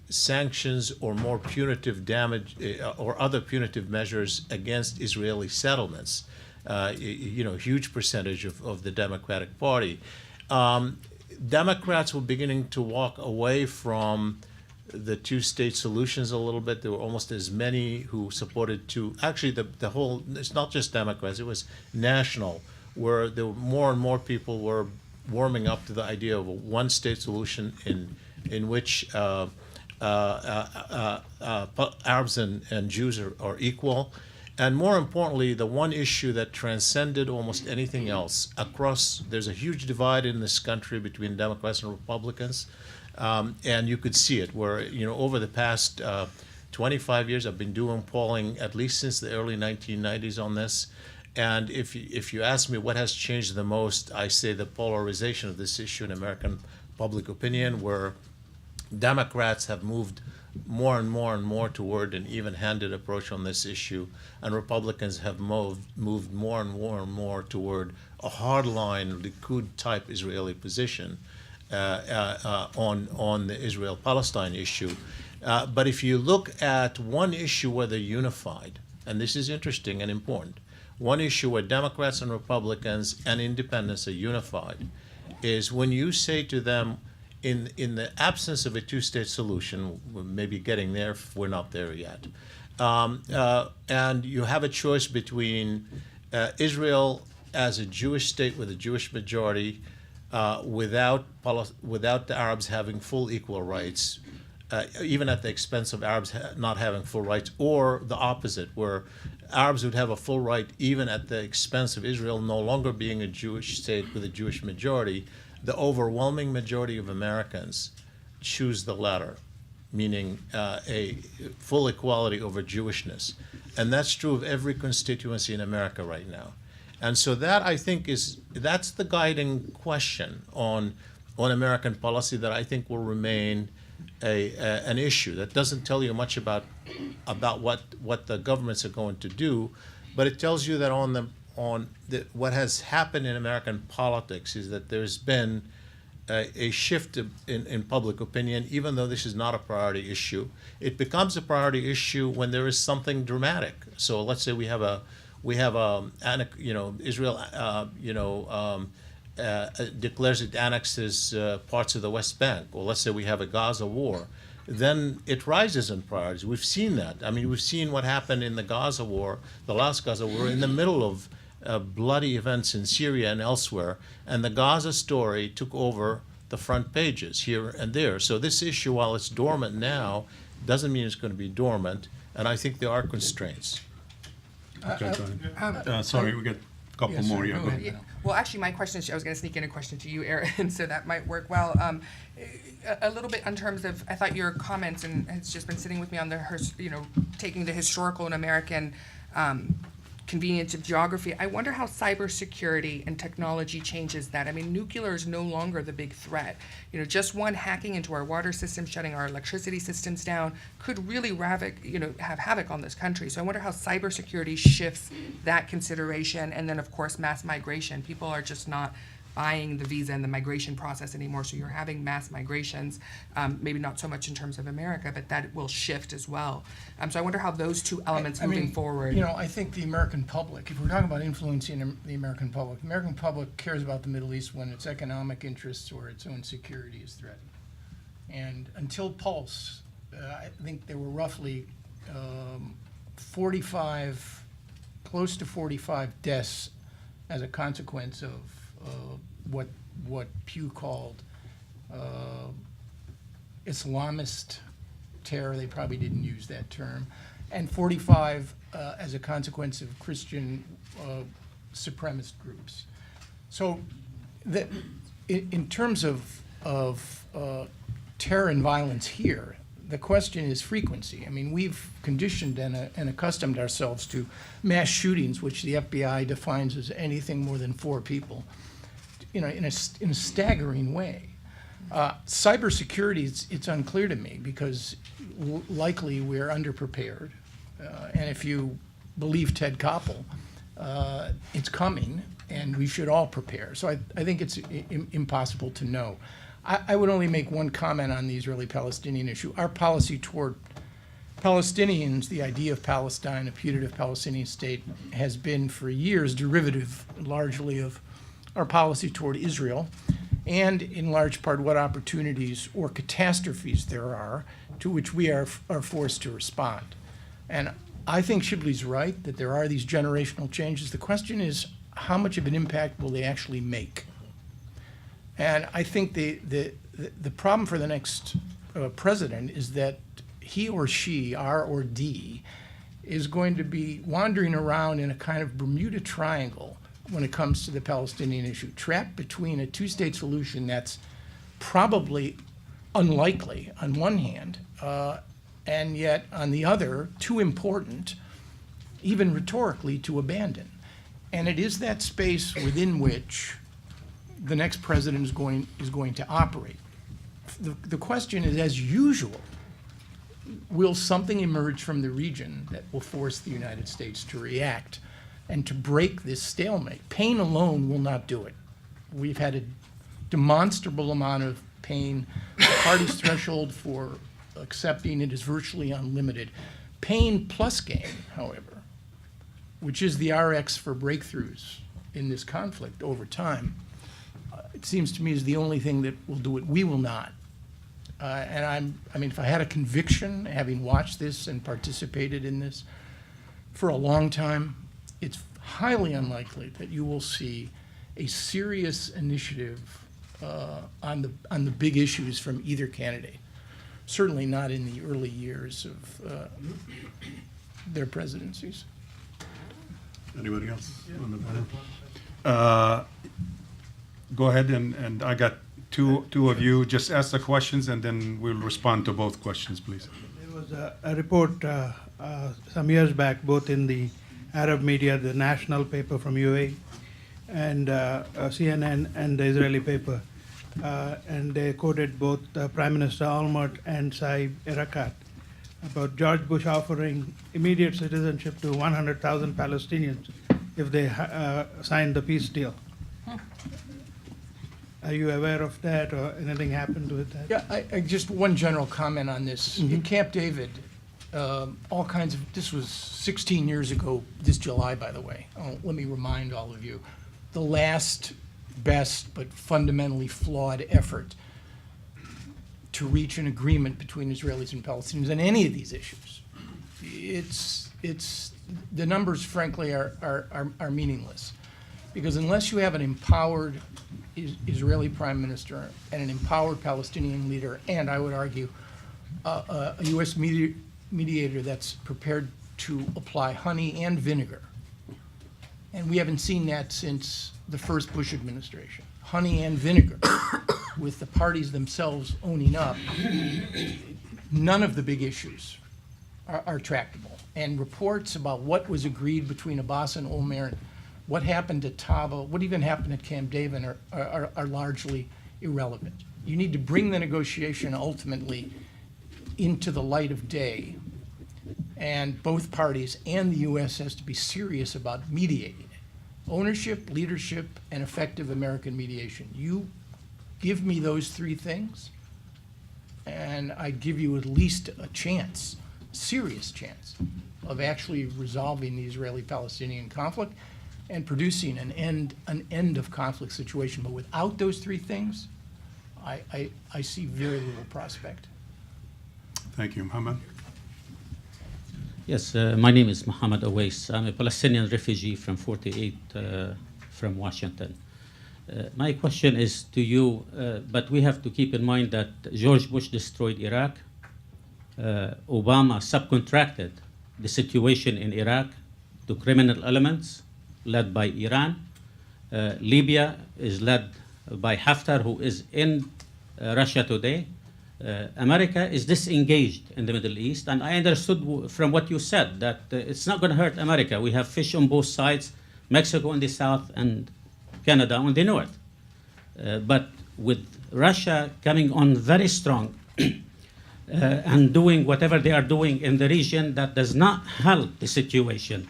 sanctions or more punitive damage or other punitive measures against Israeli settlements. Huge percentage of the Democratic Party. Democrats were beginning to walk away from the two-state solutions a little bit. There were almost as many who supported actually the whole, it's not just Democrats, it was national, where there were more and more people were warming up to the idea of a one-state solution in which Arabs and Jews are equal. And more importantly, the one issue that transcended almost anything else there's a huge divide in this country between Democrats and Republicans. And you could see it where, over the past 25 years, I've been doing polling at least since the early 1990s on this. And if you ask me what has changed the most, I say the polarization of this issue in American public opinion, where Democrats have moved more and more toward an even-handed approach on this issue, and Republicans have moved more and more toward a hardline Likud-type Israeli position on the Israel-Palestine issue. But if you look at one issue where they're unified, and this is interesting and important, one issue where Democrats and Republicans and independents are unified is when you say to them, in the absence of a two-state solution, we're maybe getting there if we're not there yet, and you have a choice between Israel as a Jewish state with a Jewish majority, without the Arabs having full equal rights, even at the expense of Arabs not having full rights, or the opposite, where Arabs would have a full right even at the expense of Israel no longer being a Jewish state with a Jewish majority, the overwhelming majority of Americans choose the latter, meaning a full equality over Jewishness. And that's true of every constituency in America right now. And so that, I think, that's the guiding question on American policy that I think will remain an issue. That doesn't tell you much about what the governments are going to do, but it tells you that what has happened in American politics is that there's been a shift in public opinion, even though this is not a priority issue. It becomes a priority issue when there is something dramatic. So let's say Israel, declares it annexes parts of the West Bank, or let's say we have a Gaza war, then it rises in priorities. We've seen that. I mean, we've seen what happened in the Gaza war, the last Gaza war, in the middle of bloody events in Syria and elsewhere, and the Gaza story took over the front pages here and there. So this issue, while it's dormant now, doesn't mean it's going to be dormant, and I think there are constraints. Okay, go ahead. Sorry, we got a couple Yes, more. sir, Yeah, go go ahead. ahead. Well, actually, my question is, I was going to sneak in a question to you, Aaron, so that might work well. A little bit in terms of, I thought your comments, and it's just been sitting with me on taking the historical and American convenience of geography. I wonder how cybersecurity and technology changes that. I mean, nuclear is no longer the big threat. Just one hacking into our water system, shutting our electricity systems down, could really have havoc on this country. So I wonder how cybersecurity shifts that consideration. And then, of course, mass migration. People are just not buying the visa and the migration process anymore. So you're having mass migrations, maybe not so much in terms of America, but that will shift as well. So I wonder how those two elements moving forward. I think the American public, if we're talking about influencing the American public cares about the Middle East when its economic interests or its own security is threatened. And until Pulse, I think there were roughly close to 45 deaths as a consequence of what Pew called Islamist terror. They probably didn't use that term. And 45 as a consequence of Christian supremacist groups. So in terms of terror and violence here, the question is frequency. I mean, we've conditioned and accustomed ourselves to mass shootings, which the FBI defines as anything more than 4 people, in a staggering way. Cybersecurity, it's unclear to me because likely we're underprepared. And if you believe Ted Koppel, it's coming and we should all prepare. So I think it's impossible to know. I would only make one comment on the Israeli-Palestinian issue. Our policy toward Palestinians, the idea of Palestine, a putative Palestinian state, has been for years derivative largely of our policy toward Israel, and in large part what opportunities or catastrophes there are to which we are forced to respond. And I think Shibley's right that there are these generational changes. The question is, how much of an impact will they actually make? And I think the problem for the next president is that he or she, R or D, is going to be wandering around in a kind of Bermuda Triangle when it comes to the Palestinian issue, trapped between a two-state solution that's probably unlikely on one hand, and yet on the other, too important, even rhetorically, to abandon. And it is that space within which the next president is going to operate. The question is, as usual, will something emerge from the region that will force the United States to react and to break this stalemate? Pain alone will not do it. We've had a demonstrable amount of pain. The party's threshold for accepting it is virtually unlimited. Pain plus gain, however, which is the RX for breakthroughs in this conflict over time, it seems to me is the only thing that will do it. We will not. And I mean, if I had a conviction, having watched this and participated in this for a long time, it's highly unlikely that you will see a serious initiative on the big issues from either candidate. Certainly not in the early years of their presidencies. Anybody else on the panel? Go ahead, and I got two of you. Just ask the questions, and then we'll respond to both questions, please. There was a report some years back, both in the Arab media, the national paper from UAE, and CNN and the Israeli paper, and they quoted both Prime Minister Omar and Saib Erekat about George Bush offering immediate citizenship to 100,000 Palestinians if they signed the peace deal. Are you aware of that, or anything happened with that? Yeah, I just one general comment on this. In Camp David, all kinds of, this was 16 years ago, this July, by the way. Let me remind all of you, the last best but fundamentally flawed effort to reach an agreement between Israelis and Palestinians on any of these issues. It's the numbers, frankly, are meaningless. Because unless you have an empowered Israeli prime minister and an empowered Palestinian leader, and I would argue a U.S. mediator that's prepared to apply honey and vinegar, and we haven't seen that since the first Bush administration, honey and vinegar, with the parties themselves owning up, none of the big issues are tractable. And reports about what was agreed between Abbas and Omar, what happened at Tava, what even happened at Camp David are largely irrelevant. You need to bring the negotiation ultimately into the light of day, and both parties and the U.S. has to be serious about mediating it. Ownership, leadership, and effective American mediation. You give me those three things, and I give you at least a chance, a serious chance, of actually resolving the Israeli-Palestinian conflict and producing an end of conflict situation. But without those three things, I see very little prospect. Thank you. Mohammed? Yes, my name is Mohammed Awais. I'm a Palestinian refugee from 48 from Washington. My question is to you, but we have to keep in mind that George Bush destroyed Iraq. Obama subcontracted the situation in Iraq to criminal elements led by Iran. Libya is led by Haftar, who is in Russia today. America is disengaged in the Middle East, and I understood from what you said that it's not going to hurt America. We have fish on both sides, Mexico on the south and Canada on the north. But with Russia coming on very strong and doing whatever they are doing in the region, that does not help the situation.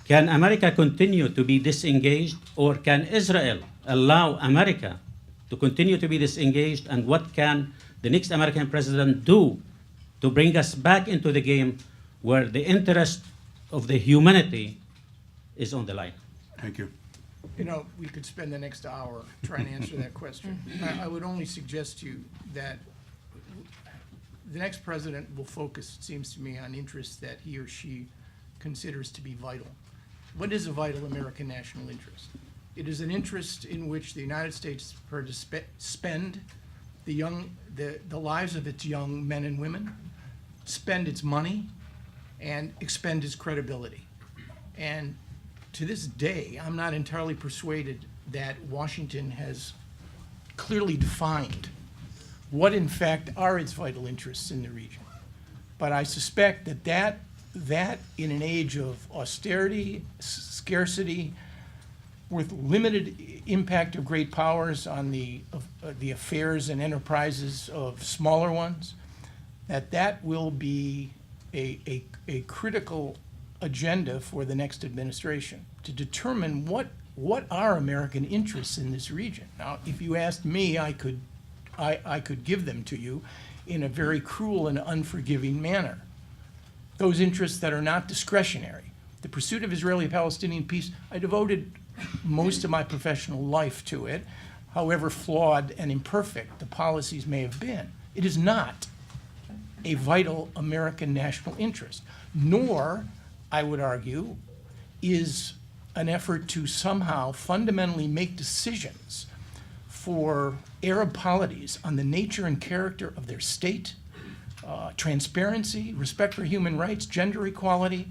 Can America continue to be disengaged, or can Israel allow America to continue to be disengaged? And what can the next American president do to bring us back into the game where the interest of the humanity is on the line? Thank you. You know, we could spend the next hour trying to answer that question. I would only suggest to you that the next president will focus, it seems to me, on interests that he or she considers to be vital. What is a vital American national interest? It is an interest in which the United States is prepared to spend the lives of its young men and women, spend its money, and expend its credibility. And to this day, I'm not entirely persuaded that Washington has clearly defined what in fact are its vital interests in the region. But I suspect that in an age of austerity, scarcity, with limited impact of great powers on the affairs and enterprises of smaller ones, that will be a critical agenda for the next administration to determine what are American interests in this region. Now, if you asked me, I could give them to you. in a very cruel and unforgiving manner. Those interests that are not discretionary. The pursuit of Israeli-Palestinian peace, I devoted most of my professional life to it, however flawed and imperfect the policies may have been. It is not a vital American national interest, nor, I would argue, is an effort to somehow fundamentally make decisions for Arab polities on the nature and character of their state, transparency, respect for human rights, gender equality,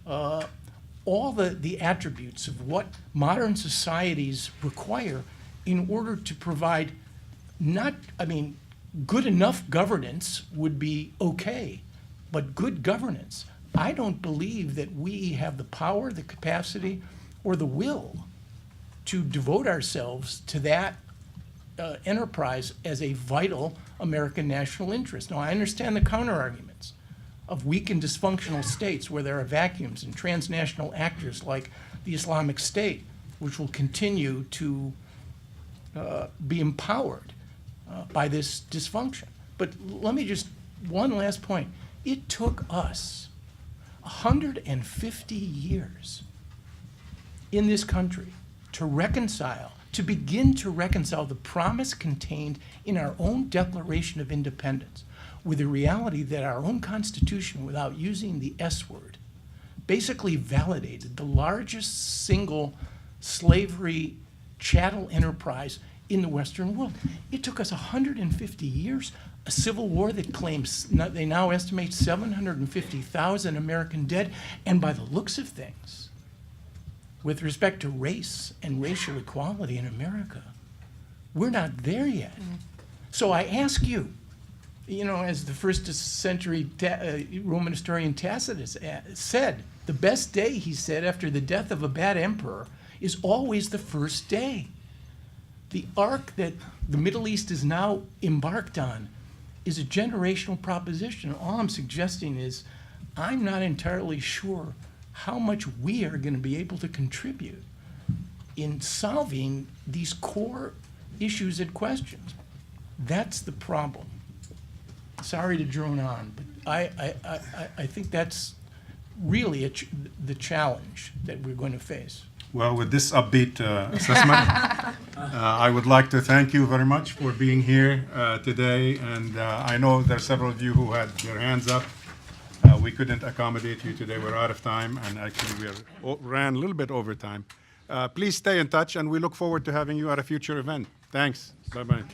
all the attributes of what modern societies require in order to provide good enough governance would be okay, but good governance. I don't believe that we have the power, the capacity, or the will to devote ourselves to that enterprise as a vital American national interest. Now, I understand the counterarguments of weak and dysfunctional states where there are vacuums and transnational actors like the Islamic State, which will continue to be empowered by this dysfunction. But let me just, one last point. It took us 150 years in this country to begin to reconcile the promise contained in our own Declaration of Independence with the reality that our own Constitution, without using the S word, basically validated the largest single slavery chattel enterprise in the Western world. It took us 150 years, a civil war that claims, they now estimate 750,000 American dead, and by the looks of things, with respect to race and racial equality in America, we're not there yet. So I ask you, as the first century Roman historian Tacitus said, the best day, he said, after the death of a bad emperor is always the first day. The arc that the Middle East is now embarked on is a generational proposition. All I'm suggesting is I'm not entirely sure how much we are going to be able to contribute in solving these core issues and questions. That's the problem. Sorry to drone on, but I think that's really the challenge that we're going to face. Well, with this upbeat assessment, I would like to thank you very much for being here today. And I know there are several of you who had their hands up. We couldn't accommodate you today. We're out of time, and actually we ran a little bit over time. Please stay in touch, and we look forward to having you at a future event. Thanks. Bye-bye.